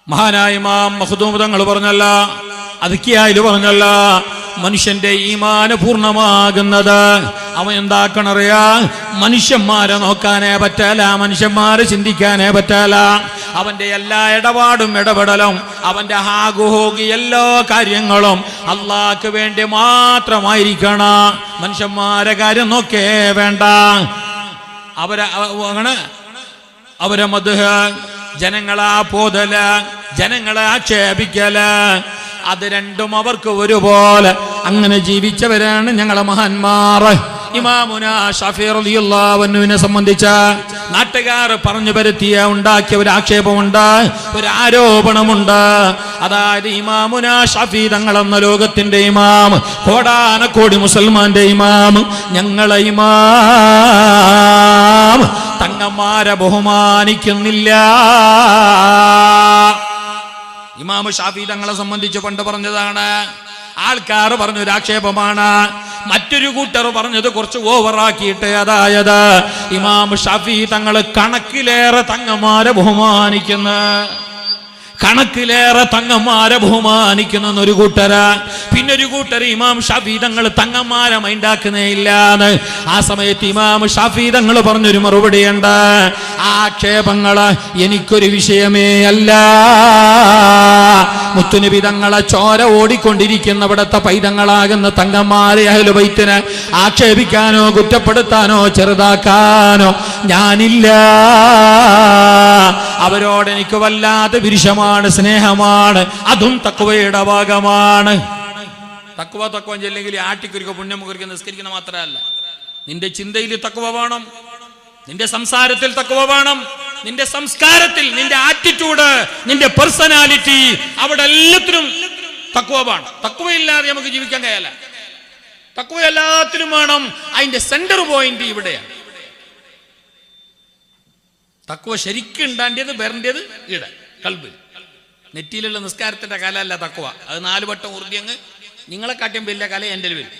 മഹാനായ ഇമാം മഖ്ദൂം തങ്ങൾ പറഞ്ഞല്ല, അദ്കിയായിൽ പറഞ്ഞല്ല, മനുഷ്യന്റെ ഈമാന് പൂർണ്ണമാകുന്നത് അവൻ എന്താക്കണറിയാ? മനുഷ്യന്മാരെ നോക്കാനേ പറ്റല, മനുഷ്യന്മാരെ ചിന്തിക്കാനേ പറ്റല. അവന്റെ എല്ലാ ഇടപാടും ഇടപെടലും അവന്റെ ഹാഗുഹോഗി എല്ലാ കാര്യങ്ങളും അള്ളാഹ്ക്ക് വേണ്ടി മാത്രമായിരിക്കണം. മനുഷ്യന്മാരെ കാര്യം നോക്കേ വേണ്ട. അവരെ മദ്ഹ്, ജനങ്ങളെ പോതല, ജനങ്ങളെ ആക്ഷേപിക്കല, അത് രണ്ടും അവർക്ക് ഒരുപോലെ. അങ്ങനെ ജീവിച്ചവരാണ് ഞങ്ങളെ മഹാന്മാർ. ഇമാമുനാ ഷാഫി റളിയല്ലാഹു അൻഹുവിനെ സംബന്ധിച്ച നാട്ടുകാർ പറഞ്ഞു പരത്തിയ ഉണ്ടാക്കിയ ഒരു ആക്ഷേപമുണ്ട്, ഒരു ആരോപണമുണ്ട്. അതായത് ഇമാമുനാ ഷാഫി തങ്ങളെന്ന ലോകത്തിന്റെ ഇമാം, കോടാനക്കോടി മുസൽമാന്റെ ഇമാം, ഞങ്ങളെ ഇമാം തങ്ങന്മാരെ ബഹുമാനിക്കുന്നില്ല. ഇമാം ഷാഫി തങ്ങളെ സംബന്ധിച്ച് പണ്ട് പറഞ്ഞതാണ്. ആൾക്കാർ പറഞ്ഞൊരു ആക്ഷേപമാണ്. മറ്റൊരു കൂട്ടർ പറഞ്ഞത് കുറച്ച് ഓവറാക്കിയിട്ട്, അതായത് ഇമാം ഷാഫി തങ്ങൾ കണക്കിലേറെ തങ്ങന്മാരെ ബഹുമാനിക്കുന്ന ഒരു കൂട്ടര്. പിന്നൊരു കൂട്ടർ ഇമാം ഷാഫി തങ്ങൾ തങ്ങന്മാരെ മൈൻഡാക്കുന്നേ ഇല്ലാന്ന്. ആ സമയത്ത് ഇമാം ഷാഫി തങ്ങൾ പറഞ്ഞൊരു മറുപടിയുണ്ട്, ആക്ഷേപങ്ങള് എനിക്കൊരു വിഷയമേ അല്ല. മുത്തുനബി തങ്ങളെ ചോര ഓടിക്കൊണ്ടിരിക്കുന്ന ഇവിടത്തെ പൈതങ്ങളാകുന്ന തങ്ങന്മാരെ അഹ്ലു ബൈത്തിനെ ആക്ഷേപിക്കാനോ കുറ്റപ്പെടുത്താനോ ചെറുതാക്കാനോ ഞാനില്ല. അവരോട് എനിക്ക് വല്ലാത്ത വിരുഷമാണ്, സ്നേഹമാണ്. അതും തഖ്വയുടെ ഭാഗമാണ്. തഖ്വ ചെല്ലെങ്കിൽ ആട്ടിക്കുരിക്കോ പുണ്യം കുറിക്കോ നിസ്കരിക്കുന്ന മാത്രമല്ല, നിന്റെ ചിന്തയിൽ തഖ്വ വേണം, നിന്റെ സംസാരത്തിൽ തഖ്വ വേണം, നിന്റെ സംസ്കാരത്തിൽ, നിന്റെ ആറ്റിറ്റ്യൂഡ്, നിന്റെ പേഴ്സണാലിറ്റി, അവിടെ എല്ലാത്തിനും തഖ്വ വേണം. തഖ്വ ഇല്ലാതെ നമുക്ക് ജീവിക്കാൻ കഴിയില്ല. തഖ്വ എല്ലാത്തിനും വേണം. അതിന്റെ സെന്റർ പോയിന്റ് ഇവിടെയാണ്. തഖ്വ ശരിക്കും ഉണ്ടാണ്ടിയത് വരേണ്ടത് ഇവിടെ കൽബിൽ. നെറ്റിയിലുള്ള നിസ്കാരത്തിന്റെ കലയല്ല തഖ്വ. അത് 4 വട്ടം ഊർദിയങ്ങ് നിങ്ങളെ കാട്ടിയും വലിയ കല എൻ്റെ വരും.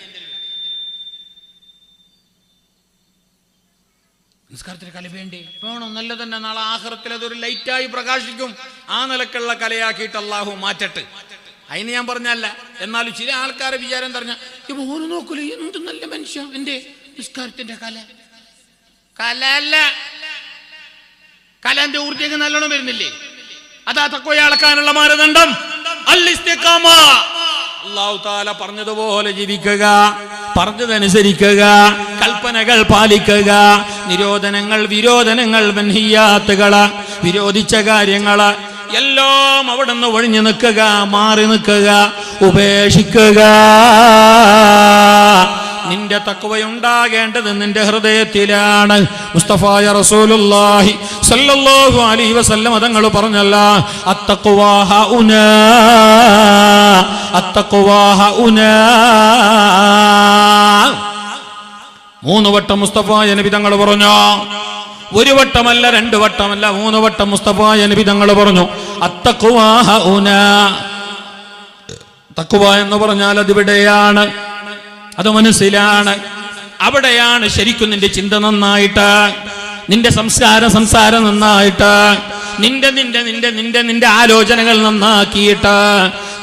നിസ്കാരത്തിന്റെ കല വേണം, നല്ല തന്നെ. നാളെ ആഖിറത്തിൽ അതൊരു ലൈറ്റായി പ്രകാശിക്കും. ആ നിലക്കുള്ള കലയാക്കിയിട്ട് അള്ളാഹു മാറ്റട്ടെ. അതിന് ഞാൻ പറഞ്ഞല്ല. എന്നാലും ചില ആൾക്കാരെ വിചാരം പറഞ്ഞ ഇപ്പൊ ഓരോ നോക്കൂല, എന്ത് നല്ല മനുഷ്യ, എന്റെ നിസ്കാരത്തിന്റെ കലയല്ല. കലന്റെ ഊർജ്ജം നല്ലോണം വരുന്നില്ലേ? അതാ തഖ്വ അളക്കാനുള്ള മാനദണ്ഡം. അൽ-ഇസ്തിഖാമ. അല്ലാഹു തആല പറഞ്ഞതുപോലെ ജീവിക്കുക, പറഞ്ഞതനുസരിക്കുക, കൽപ്പനകൾ പാലിക്കുക, വിരോധനങ്ങൾ മൻഹിയാത്തുകള്, വിരോധിച്ച കാര്യങ്ങള് എല്ലാം അവിടുന്ന് ഒഴിഞ്ഞു നിൽക്കുക, മാറി നിൽക്കുക, ഉപേക്ഷിക്കുക. നിന്റെ തഖ്വയുണ്ടാകേണ്ടത് നിന്റെ ഹൃദയത്തിലാണ്. മുസ്തഫായ റസൂലുള്ളാഹി സ്വല്ലല്ലാഹു അലൈഹി വസല്ലം തങ്ങൾ പറഞ്ഞല്ലോ, അത്തഖ്വാ ഹഉനാ അത്തഖ്വാ ഹഉനാ. 3 വട്ടം മുസ്തഫായ നബി തങ്ങൾ പറഞ്ഞു. 1 വട്ടമല്ല, 2 വട്ടമല്ല, 3 വട്ടം മുസ്തഫായ നബി തങ്ങൾ പറഞ്ഞു, അത്തഖ്വാ ഹഉനാ. തഖ്വ എന്ന് പറഞ്ഞാൽ അതിവിടെയാണ്, അത് മനസ്സിലാണ്. അവിടെയാണ് ശരിക്കും നിന്റെ ചിന്ത നന്നായിട്ട്, നിന്റെ സംസാരം നന്നായിട്ട്, നിന്റെ ആലോചനകൾ നന്നാക്കിയിട്ട്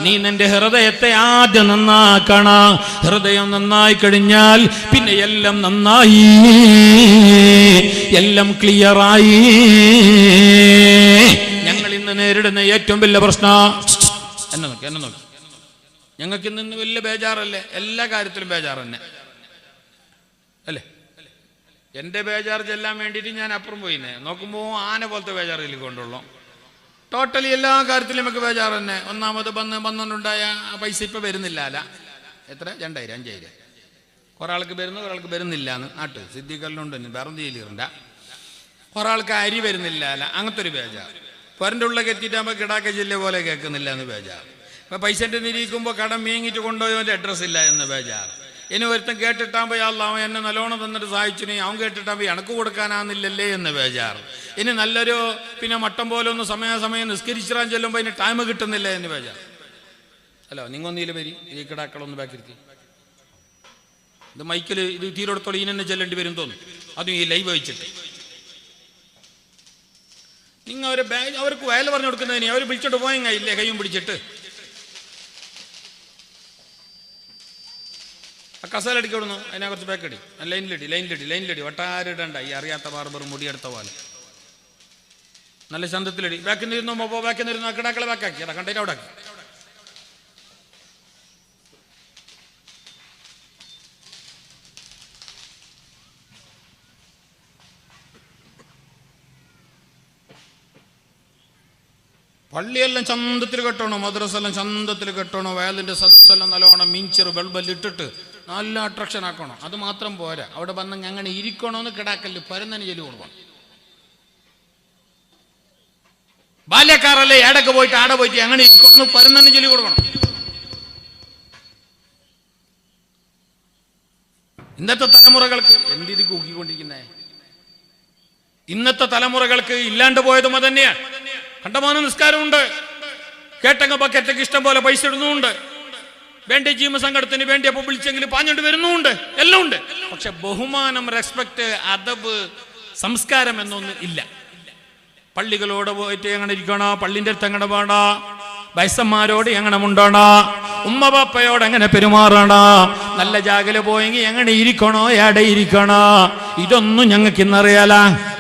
നീ നിന്റെ ഹൃദയത്തെ ആദ്യം നന്നാക്കണം. ഹൃദയം നന്നായി കഴിഞ്ഞാൽ പിന്നെ എല്ലാം നന്നായി, എല്ലാം ക്ലിയറായി. ഞങ്ങൾ ഇന്ന് നേരിടുന്ന ഏറ്റവും വലിയ പ്രശ്നം എന്നെ നോക്കി ഞങ്ങൾക്ക് ഇന്ന് വലിയ ബേജാറല്ലേ? എല്ലാ കാര്യത്തിലും ബേജാറ് തന്നെ അല്ലേ? എൻ്റെ ബേജാർ ചെല്ലാൻ വേണ്ടിയിട്ട് ഞാൻ അപ്പുറം പോയിന്നേ, നോക്കുമ്പോൾ ആന പോലത്തെ ബേജാറിൽ കൊണ്ടുള്ളൂ. ടോട്ടലി എല്ലാ കാര്യത്തിലും നമുക്ക് ബേജാറ് തന്നെ. ഒന്നാമത് വന്നുണ്ടായ ആ പൈസ ഇപ്പം വരുന്നില്ല. അല്ല എത്ര 2000 5000 ഒരാൾക്ക് വരുന്നു, ഒരാൾക്ക് വരുന്നില്ല എന്ന് നാട്ട് സിദ്ധിക്കല്ലുണ്ട്, വേറെ തീലിറുണ്ട. ഒരാൾക്ക് അരി വരുന്നില്ല. അല്ല അങ്ങനത്തെ ഒരു ബേജാർ. പൊരൻ്റെ ഉള്ളിലേക്ക് എത്തിയിട്ടാകുമ്പോൾ കിടാക്ക ജില്ല പോലെ കേൾക്കുന്നില്ല എന്ന് ബേജാർ. ഇപ്പം പൈസൻ്റെ നിരീക്കുമ്പോൾ കടം വീങ്ങിയിട്ട് കൊണ്ടുപോയവൻ്റെ അഡ്രസ്സ് ഇല്ല എന്ന് ബേജാർ. ഇനി ഒരുത്തൻ കേട്ടിട്ടാകുമ്പോൾ അവൻ എന്നെ നല്ലോണം തന്നിട്ട് സഹായിച്ചു, അവൻ കേട്ടിട്ടാകുമ്പോൾ എനക്ക് കൊടുക്കാനാന്നില്ലല്ലേ എന്ന് ബേജാർ. ഇനി നല്ലൊരു പിന്നെ മട്ടം പോലെ ഒന്ന് സമയം നിസ്കരിച്ചിടാൻ ചെല്ലുമ്പോൾ അതിന് ടൈം കിട്ടുന്നില്ല എന്ന് ബേജാർ. അല്ലോ നിങ്ങൊന്നില്ല വരി ഈ കിടാക്കളൊന്ന് ബാക്കിരുത്തി. ഇത് മൈക്കിൽ ഇത് തീരോടത്തോളം ഇന്നെ ചെല്ലേണ്ടി വരും തോന്നും, അതും ഈ ലൈവ് വെച്ചിട്ട്. നിങ്ങൾ അവർക്ക് വയൽ പറഞ്ഞു കൊടുക്കുന്നതിന് അവർ വിളിച്ചിട്ട് പോയെങ്കില്ലേ കയ്യും പിടിച്ചിട്ട് ആ കസാലടിക്ക് വിടുന്നു, അതിനെ കുറച്ച് ബാക്കടി, ലൈനിലടി വട്ടാരിടണ്ട. ഈ അറിയാത്ത ബാർബർ മുടിയെടുത്ത പോലെ നല്ല ശബ്ദത്തിലടി. ബാക്കിൽ നിന്നിരുന്നു ബാക്കിൽ നിന്നിരുന്നു കിടാക്കളെ ബാക്കാക്കി അതാ കണ്ടതിന് അവിടെ ആക്കി. പള്ളിയെല്ലാം ചന്തത്തിൽ കെട്ടണോ, മദ്രസെല്ലാം ചന്തത്തിൽ കെട്ടണോ, വയലിൻ്റെ സദസ്സെല്ലാം നല്ലോണം മിഞ്ചർ ബൾബെല്ലിട്ടിട്ട് നല്ല അട്രാക്ഷൻ ആക്കണോ. അത് മാത്രം പോരാ, അവിടെ വന്ന് അങ്ങനെ ഇരിക്കണമെന്ന് കിടാക്കല് പരന്നന് ചെല്ലി കൊടുക്കണം. ബാല്യക്കാരല്ലേ ഏടൊക്കെ പോയിട്ട് ആടെ പോയിട്ട് അങ്ങനെ ഇരിക്കണമെന്ന് പരന്നന് ചെല്ലി കൊടുക്കണം. ഇന്നത്തെ തലമുറകൾക്ക് എന്തിത് കൂക്കിക്കൊണ്ടിരിക്കുന്നേ? ഇന്നത്തെ തലമുറകൾക്ക് ഇല്ലാണ്ട് പോയതും അത് തന്നെയാണ്. കണ്ടമാനം നിസ്കാരമുണ്ട്, കേട്ടങ്ങ ബക്കറ്റൊക്കെ ഇഷ്ടം പോലെ പൈസ ഇടുന്നുണ്ട്, വേണ്ട ജീവ സങ്കടത്തിന് വേണ്ടി അപ്പൊ വിളിച്ചെങ്കിൽ പാഞ്ഞോണ്ട് വരുന്നുണ്ട്, എല്ലാം ഉണ്ട്. പക്ഷെ ബഹുമാനം, റെസ്പെക്ട്, അദബ്, സംസ്കാരം എന്നൊന്നും ഇല്ല. പള്ളികളോട് പോയിട്ട് എങ്ങനെ ഇരിക്കണോ, പള്ളിൻ്റെ അടുത്ത് എങ്ങനെ വേണോ, വയസ്സന്മാരോട് എങ്ങനെ മുണ്ടോണോ, ഉമ്മ പാപ്പയോട് എങ്ങനെ പെരുമാറണോ, നല്ല ജാഗല പോയെങ്കിൽ എങ്ങനെ ഇരിക്കണോ, എവിടെ ഇരിക്കണോ, ഇതൊന്നും ഞങ്ങൾക്ക് ഇന്നറിയാല.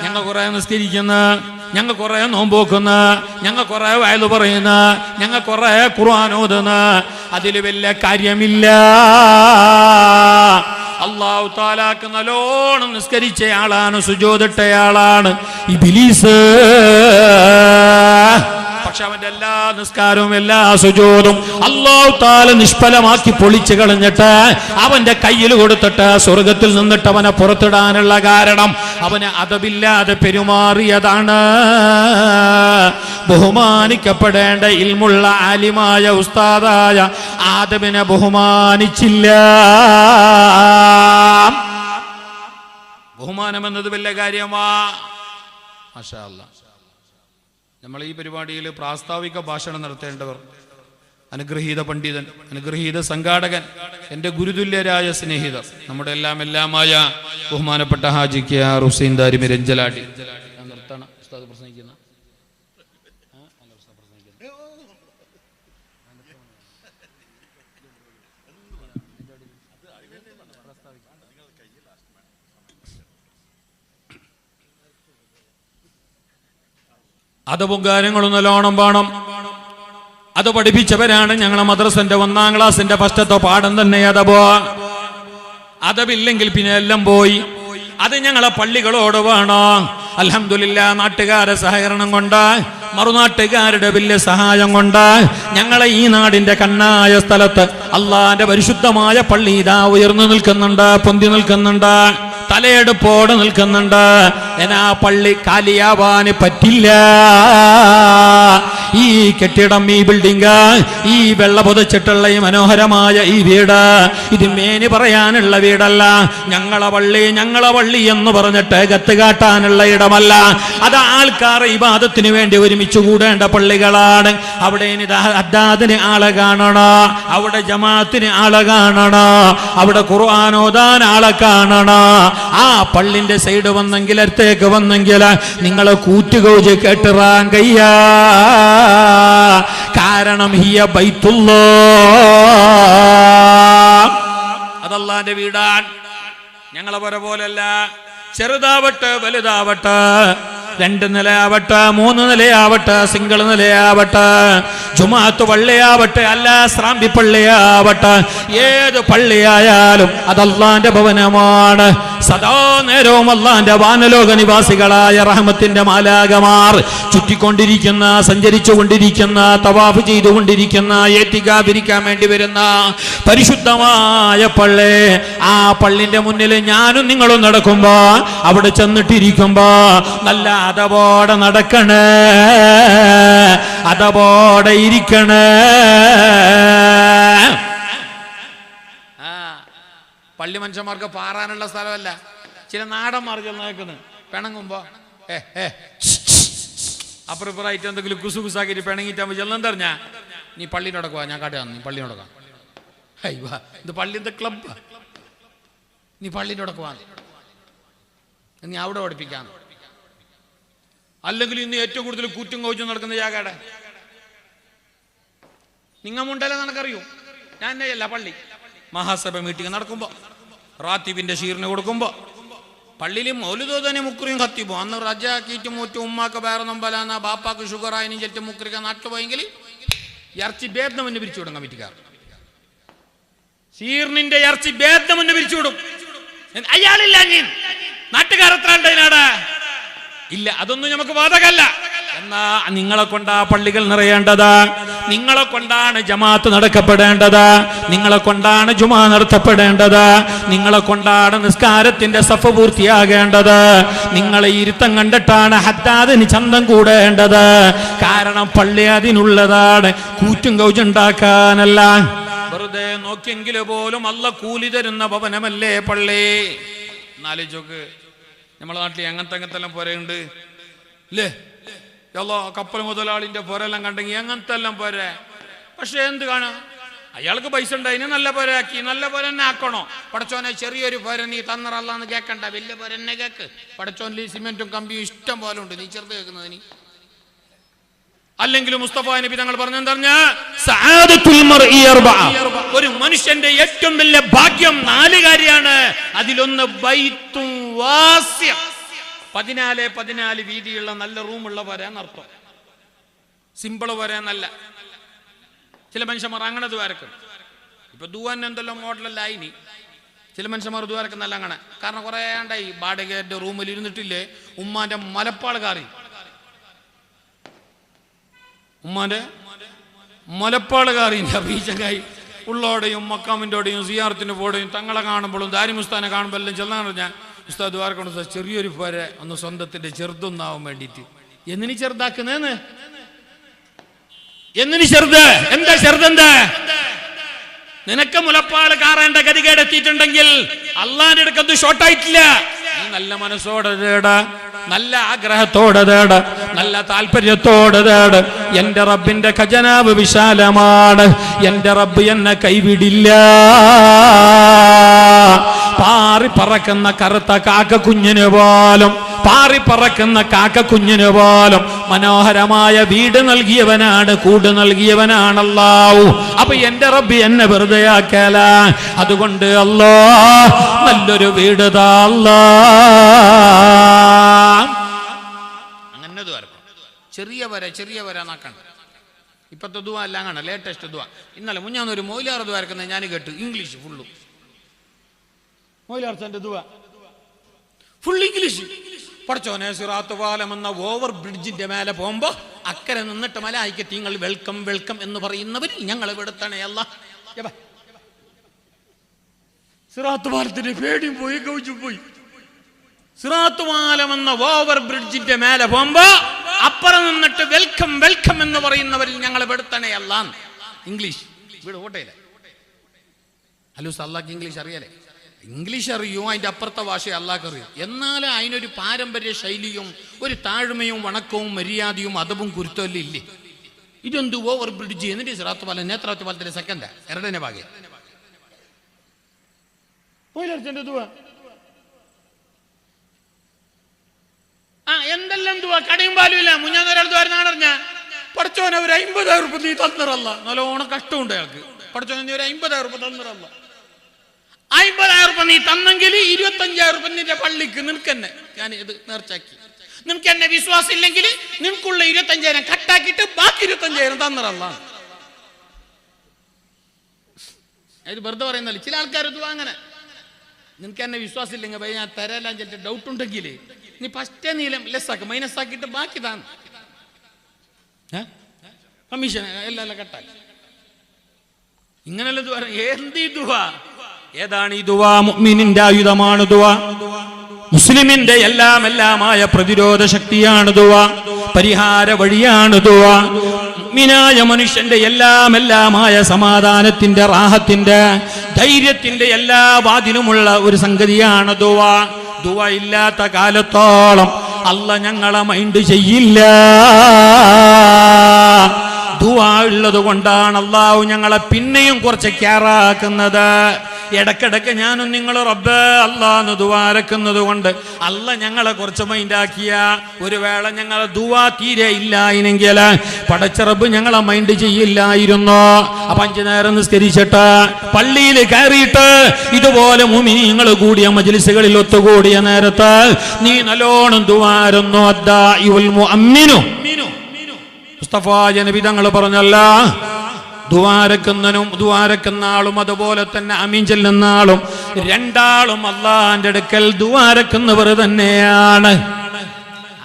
ഞങ്ങൾ കുറെ നിസ്കരിക്കുന്ന, ഞങ്ങൾ കുറെ നോമ്പോക്കുന്ന, ഞങ്ങൾ കുറെ വയല് പറയുന്ന, ഞങ്ങൾ കുറെ ഖുർആൻ ഓതുന്ന, അതിൽ വലിയ കാര്യമില്ല. അല്ലാഹു തആലാക്ക് നല്ലോണം നിസ്കരിച്ചയാളാണ്, സുജൂദിട്ടയാളാണ് ഇബ്ലീസ്. പക്ഷെ അവന്റെ എല്ലാ നിസ്കാരവും എല്ലാ സുജൂദും അല്ലാഹു തആല നിഷ്ഫലമാക്കി പൊളിച്ചു കളഞ്ഞിട്ട് അവന്റെ കയ്യിൽ കൊടുത്തിട്ട് സ്വർഗത്തിൽ നിന്നിട്ട് അവനെ പുറത്തിടാനുള്ള കാരണം അവന് അദബില്ലാതെ പെരുമാറിയതാണ്. ബഹുമാനിക്കപ്പെടേണ്ട ഇൽമുള്ള ആലിമായ ഉസ്താദായ ആദമിനെ ബഹുമാനിച്ചില്ല. ബഹുമാനം എന്നത് വലിയ കാര്യമാ. മാഷാ അല്ലാഹ്. നമ്മൾ ഈ പരിപാടിയിൽ പ്രാസ്താവിക ഭാഷണം നടത്തേണ്ടവർ, അനുഗ്രഹീത പണ്ഡിതൻ, അനുഗ്രഹീത സംഘാടകൻ, എൻ്റെ ഗുരുതുല്യരായ സ്നേഹിതർ, നമ്മുടെ എല്ലാമായ ബഹുമാനപ്പെട്ട ഹാജി കെ ആർ ഹുസൈൻ ദാരിമി രഞ്ജലാടി നിർത്താണ് ഉസ്താദ് പ്രസംഗിക്കുന്ന. അതവും കാര്യങ്ങളും നല്ലോണം വേണം. അത് പഠിപ്പിച്ചവരാണ് ഞങ്ങളെ മദ്രസന്റെ 1-ാം ക്ലാസിന്റെ ഫസ്റ്റത്തെ പാഠം തന്നെ അതബോ. അതബില്ലെങ്കിൽ പിന്നെ എല്ലാം പോയി. അത് ഞങ്ങളെ പള്ളികളോട് വേണം. അൽഹംദുലില്ലാ നാട്ടുകാരെ സഹകരണം കൊണ്ട്, മറുനാട്ടുകാരുടെ വലിയ സഹായം കൊണ്ട് ഞങ്ങളെ ഈ നാടിന്റെ കണ്ണായ സ്ഥലത്ത് അള്ളാന്റെ പരിശുദ്ധമായ പള്ളി ഇതാ ഉയർന്നു നിൽക്കുന്നുണ്ട്, പൊന്തി നിൽക്കുന്നുണ്ട്, തലയെടുപ്പോടെ നിൽക്കുന്നുണ്ട്. എന്നാ പള്ളി കാലിയാവാന് പറ്റില്ല. ഈ കെട്ടിടം, ഈ ബിൽഡിംഗ്, ഈ വെള്ള പൊതച്ചിട്ടുള്ള ഈ മനോഹരമായ ഈ വീട്, ഇത് മേനി പറയാനുള്ള വീടല്ല. ഞങ്ങളെ പള്ളി എന്ന് പറഞ്ഞിട്ട് ഗത്ത് കാട്ടാനുള്ള ഇടമല്ല. അത് ആൾക്കാർ ഇബാദത്തിന് വേണ്ടി ഒരുമിച്ച് കൂടേണ്ട പള്ളികളാണ്. അവിടെ അദ്ദാദിന് ആളെ കാണണോ, അവിടെ ജമാഅത്തിന് ആളെ കാണണോ, അവിടെ ഖുർആൻ ഓതാൻ ആളെ കാണണോ. ആ പള്ളിന്റെ സൈഡ് വന്നെങ്കിൽ, അടുത്തേക്ക് വന്നെങ്കിൽ നിങ്ങളെ കൂറ്റുകോജ് കേട്ടിറാൻ കയ്യാ. കാരണം ഹിയ ബൈത്തുല്ലാഹ്, അതല്ലാന്റെ വീടാണ്. ഞങ്ങളെ പോലെയല്ല. ചെറുതാവട്ടെ വലുതാവട്ടെ, 2 നിലയാവട്ടെ, 3 നിലയാവട്ടെ, സിംഗിൾ നിലയാവട്ടെ, ജുമാഅത്ത് പള്ളിയാവട്ടെ, അല്ല സ്രാമ്പി പള്ളിയാവട്ടെ, ഏത് പള്ളിയായാലും അത് അല്ലാഹുവിന്റെ ഭവനമാണ്. സദാ നേരവും അല്ലാഹുവിന്റെ വാനലോക നിവാസികളായ റഹ്മത്തിന്റെ മാലാകമാർ ചുറ്റിക്കൊണ്ടിരിക്കുന്ന, സഞ്ചരിച്ചു കൊണ്ടിരിക്കുന്ന, തവാഫ് ചെയ്തുകൊണ്ടിരിക്കുന്ന, ഏത്തികാഫിരിക്കാൻ വേണ്ടി വരുന്ന പരിശുദ്ധമായ പള്ളി. ആ പള്ളിന്റെ മുന്നിൽ ഞാനും നിങ്ങളും നടക്കുമ്പോ, അവിടെ ചെന്നിട്ടിരിക്കുമ്പോ നല്ല അതപോടെ നടക്കണേ, അതപോടെ ഇരിക്കണേ. പള്ളി മനുഷ്യന്മാർക്ക് പാറാനുള്ള സ്ഥലമല്ല. ചില നാടന്മാർ ചെന്നേക്കുന്നത് പിണങ്ങുമ്പോ അപ്പുറപ്പുറമായിട്ട് എന്തെങ്കിലും കുസുകുസാക്കിയിട്ട് പിണങ്ങിട്ടാകുമ്പോ ചെന്നെന്തറിഞ്ഞാ, നീ പള്ളിയിൽ നടക്കുക, ഞാൻ കാട്ടുക, നീ പള്ളി നടക്കാം. ഇത് പള്ളിന്റെ ക്ലബ്, നീ പള്ളിയിൽ നടക്കുവാ, നീ അവിടെ പഠിപ്പിക്കാന്ന്. അല്ലെങ്കിൽ ഇന്ന് ഏറ്റവും കൂടുതൽ കൂറ്റും കോച്ചും നടക്കുന്ന ജാഗയുടെ നിങ്ങ മുണ്ടല്ല, നിനക്കറിയൂ. ഞാൻ അല്ല പള്ളി മഹാസഭ മീറ്റിംഗ് നടക്കുമ്പോ, റാത്തീബിന്റെ ഷീറിന് കൊടുക്കുമ്പോ, പള്ളിയിൽ മൗലിദോദനെ മുക്രിയും കത്തിപ്പോ. അന്ന് റജാക്കിയിട്ട് മൂറ്റും ഉമ്മാക്ക് വേറെ നമ്പലാന്ന, ബാപ്പാക്ക് ഷുഗർ ആയതിനും ചെറ്റ് മുക്രിക്ക നാട്ടിൽ പോയെങ്കിൽ ഇറച്ചി ഭേദം മുന്നേ പിരിച്ചു വിടും കമ്മിറ്റിക്കാർ. ഷീറിനിന്റെ ഇറച്ചി ഭേദം മുന്നേ പിരിച്ചു വിടും. അയാളില്ല, നാട്ടുകാരെത്ര ഉണ്ടതിനാട് ഇല്ല. അതൊന്നും നമുക്ക് ബാധകല്ല. എന്നാ നിങ്ങളെ കൊണ്ടാ പള്ളികൾ നിറയേണ്ടത്, നിങ്ങളെ കൊണ്ടാണ് ജമാഅത്ത് നടക്കപ്പെടേണ്ടത്, നിങ്ങളെ കൊണ്ടാണ് ജുമാ നടത്തപ്പെടേണ്ടത്, നിങ്ങളെ കൊണ്ടാണ് നിസ്കാരത്തിന്റെ സഫ് പൂർത്തിയാകേണ്ടത്. നിങ്ങളെ ഇരുത്തം കണ്ടിട്ടാണ് ഹദ്ദാദിന് ചന്തം കൂടേണ്ടത്. കാരണം പള്ളി അതിനുള്ളതാണ്, കൂറ്റും കൗച്ചുണ്ടാക്കാനല്ല. വെറുതെ നോക്കിയെങ്കിൽ പോലും അല്ല കൂലി തരുന്ന ഭവനമല്ലേ പള്ളി. നാലോചോക്ക് നമ്മളെ നാട്ടിൽ അങ്ങനത്തെല്ലാം പോരയുണ്ട് അല്ലേ? കപ്പൽ മുതലാളിന്റെ പോരെല്ലാം കണ്ടെങ്കിൽ അങ്ങനത്തെ എല്ലാം പോരെ. പക്ഷെ എന്ത് കാണാ, അയാൾക്ക് പൈസ ഉണ്ടായിന് നല്ല പോരാക്കി, നല്ല പോലെ തന്നെ ആക്കണോ. പടച്ചോനെ ചെറിയൊരു പോര നീ തന്നറല്ലാന്ന് കേൾക്കണ്ട, വലിയ പോര തന്നെ കേക്ക്. പടച്ചോനിൽ സിമെന്റും കമ്പിയും ഇഷ്ടം പോലെ ഉണ്ട്, നീ ചെറുത് കേൾക്കുന്നതിന്. അല്ലെങ്കിൽ മുസ്തഫ നബി തങ്ങൾ പറഞ്ഞെന്തറിഞ്ഞ, ഒരു മനുഷ്യന്റെ ഏറ്റവും വലിയ ഭാഗ്യം 4 കാര്യമാണ്. അതിലൊന്ന് ബൈത്തും വാസ്യം, 14 വീതിയുള്ള നല്ല റൂമുള്ള പോരാന്നർത്ഥം. സിമ്പിള് പോരാന്നല്ല. ചില മനുഷ്യന്മാർ അങ്ങനെ ദ്വാരക്കും. ഇപ്പൊ ദുവാൻ എന്തെല്ലാം മോഡലല്ല ആയിനി. ചില മനുഷ്യന്മാർ ദ്വാരക്കുന്നല്ല അങ്ങനെ. കാരണം കുറെ ആണ്ടായി ബാഡഗേന്റെ റൂമിൽ ഇരുന്നിട്ടില്ലേ, ഉമ്മാന്റെ മലപ്പാട് കാറി, ഉമ്മാന്റെ മലപ്പാട് കാറിന്റെ ബീച്ചക്കായി ഉള്ളോടെയും മക്കാമിൻ്റെയും സിയാറത്തിന് പോടെയും തങ്ങളെ കാണുമ്പോഴും ദാരിമുസ്താനെ കാണുമ്പോൾ എല്ലാം ചെന്നാൻ പറഞ്ഞാൽ ഉസ്താദ് ദ്വാരക്കൊണ്ട് ചെറിയൊരു പോരെ ഒന്ന് സ്വന്തത്തിന്റെ ചെറുതൊന്നാവാൻ വേണ്ടിയിട്ട്. എന്നിനി ചെറുതാക്കുന്നേന്ന്, എന്നിനി ചെറുത് എന്താ ചെറുതെന്താ? നിനക്ക് മുലപ്പാട് കാറേണ്ട ഗതികേടെത്തിയിട്ടുണ്ടെങ്കിൽ അള്ളാന്റെ അടുക്കത് ഷോർട്ടായിട്ടില്ല. നീ നല്ല മനസ്സോടെ തേട, നല്ല ആഗ്രഹത്തോടെ തേട, നല്ല താല്പര്യത്തോടെ തേട. എന്റെ റബ്ബിന്റെ ഖജനാവ് വിശാലമാണ്. എന്റെ റബ്ബ് എന്നെ കൈവിടില്ല. പാറി പറക്കുന്ന കറുത്ത കാക്ക കുഞ്ഞിന് പോലും, പാറി പറക്കുന്ന കാക്ക കുഞ്ഞിന് പോലും മനോഹരമായ വീട് നൽകിയവനാണ്, കൂട് നൽകിയവനാണ് അല്ലാഹു. അപ്പൊ എന്റെ റബ്ബ് എന്നെ വെറുതെ ആക്കല. അതുകൊണ്ട് അല്ലാഹ് നല്ലൊരു വീട് താ അല്ലാഹ്. അങ്ങനെ ചെറിയ വര നാക്കണ്ട. ഇപ്പത്തെ ദുആ എല്ലാം കാണാം, ലേറ്റസ്റ്റ് ദുആ. ഇന്നലെ മുഞ്ഞാന്നൊരു മൗലാർ ദുആ ഇറക്കുന്നത് ഞാൻ കേട്ടു, ഇംഗ്ലീഷ് ഫുള്ളും. മൗലാർച്ചന്റെ ദുആ ഫുൾ ഇംഗ്ലീഷ്. പടച്ചോനെ സിറാത്ത് പാലം എന്ന ഓവർ ബ്രിഡ്ജിന്റെ മേലെ പോകുമ്പോ അക്കരെ നിന്നിട്ട് മലായിക്കത്ത് നിങ്ങൾ വെൽക്കം വെൽക്കം എന്ന് പറയുന്നവരിൽ ഞങ്ങൾ പെടുത്തണേ അല്ലാഹ്. സിറാത്ത് പാലത്തിന്റെ പേടിയും പോയി, ഗൗജും പോയി. സിറാത്ത് പാലം എന്ന ഓവർ ബ്രിഡ്ജിന്റെ മേലെ പോകുമ്പോ അപ്പുറം നിന്നിട്ട് വെൽക്കം വെൽക്കം എന്ന് പറയുന്നവരിൽ ഞങ്ങൾ പെടുത്തണേ അല്ലാഹ്. ഇംഗ്ലീഷ് വീട് കോട്ടയിലെ ഹലോ അല്ലാഹ്ക്ക് ഇംഗ്ലീഷ് അറിയാലേ? ഇംഗ്ലീഷ് അറിയോ, അതിൻ്റെ അപ്പുറത്തെ ഭാഷ അല്ലാഹ്ക്ക് അറിയും. എന്നാലും അതിനൊരു പാരമ്പര്യ ശൈലിയും ഒരു താഴ്മയും വണക്കവും മര്യാദയും അതവും കുരുത്തലും ഇല്ലേ? ഇതെന്ത് ഓവർ ബ്രിഡ്ജ്? എന്നിട്ട് സിറാത്ത് പാലം നേത്രാവതി പാലത്തിന്റെ സെക്കൻഡാ ಎರಡನೇ ഭാഗം. എന്തെല്ലാം എന്തുവാ കടയും പാലും ഇല്ല. മുഞ്ഞാന്നൊരാൾ ദ്വാരനാടറിഞ്ഞ പടച്ചോനെ ഒരു 50,000 രൂപ നീ തന്നിറല്ല. നല്ലോണം കഷ്ടമുണ്ട് അയാൾക്ക്. പടച്ചോനെ നീ ഒരു 50,000 രൂപ തന്നിറല്ല. 50,000 രൂപ നീ തന്നെങ്കിൽ 25,000 രൂപ നിന്റെ പള്ളിക്ക് നിനക്കെന്നെ ഞാൻ ഇത് നേർച്ചാക്കി. നിനക്ക് എന്നെ വിശ്വാസം ഇല്ലെങ്കിൽ നിനക്കുള്ള 25,000 കട്ടാക്കിയിട്ട് ബാക്കി 25,000 തന്നിറല്ല. ഇത് വെറുതെ പറയുന്നല്ല. ചില ആൾക്കാർ ഇത് അങ്ങനെ നിനക്ക് എന്നെ വിശ്വാസം ഇല്ലെങ്കിൽ ഭയ ഞാൻ തരാൻ ചില ഡൗട്ട് ഉണ്ടെങ്കിൽ നീ ഫസ്റ്റേ നീലം ലെസ്സാക്കി മൈനസ് ആക്കിയിട്ട് ബാക്കി താന്ന് കമ്മീഷൻ എല്ലാം കട്ടാക്കി. ഇങ്ങനെയുള്ള ദുആ. എന്ത് ഈ ദുആ? ഏതാണ് ഈ ദുആ? മുഅ്മിനിന്റെ ആയുധമാണ് ദുആ. മുസ്ലിമിന്റെ എല്ലാമായ പ്രതിരോധ ശക്തിയാണ് ദുആ. പരിഹാര വഴിയാണ് ദുആ. മുഅ്മിനായ മനുഷ്യന്റെ എല്ലാമായ സമാധാനത്തിന്റെ, റാഹത്തിന്റെ, ധൈര്യത്തിന്റെ എല്ലാ വാതിലുമുള്ള ഒരു സംഗതിയാണ് ദുആ. ദുആ ഇല്ലാത്ത കാലത്തോളം അല്ലാഹ് ഞങ്ങളെ മൈൻഡ് ചെയ്യില്ല. ദുആ ഉള്ളത് കൊണ്ടാണ് അല്ലാഹു ഞങ്ങളെ പിന്നെയും കുറച്ച് കെയറാക്കുന്നത്. ഇടക്കിടക്ക് ഞാനും നിങ്ങൾ റബ്ബേ അല്ലാഹ് ദുആരക്കുന്നത് കൊണ്ട് അല്ലാഹ് ഞങ്ങളെ കുറച്ച് മൈൻഡാക്കിയ ഒരു വേള ഞങ്ങളെ ദുആ തീരെ ഇല്ലായിനെങ്കിൽ പടച്ച റബ്ബ് ഞങ്ങളെ മൈൻഡ് ചെയ്യില്ലായിരുന്നു. അപ്പൊ 5 നേരം നിസ്കരിച്ചിട്ട് പള്ളിയിൽ കയറിയിട്ട് ഇതുപോലെ മുഅ്മിനീങ്ങൾ കൂടിയ മജ്ലിസുകളിൽ ഒത്തുകൂടിയ നേരത്ത് നീ നല്ലോണം ദുആരുന്നു. അദ്ദാഇഉൽ മുഅമ്മിനു മുസ്തഫ നബി തങ്ങൾ പറഞ്ഞല്ല, ദുആരക്കുന്ന ആളും അതുപോലെ തന്നെ ആമീൻ ചൊല്ലുന്ന ആളും രണ്ടാളും അല്ലാഹുവിന്റെ അടുക്കൽ ദുആരക്കുന്നവർ തന്നെയാണ്.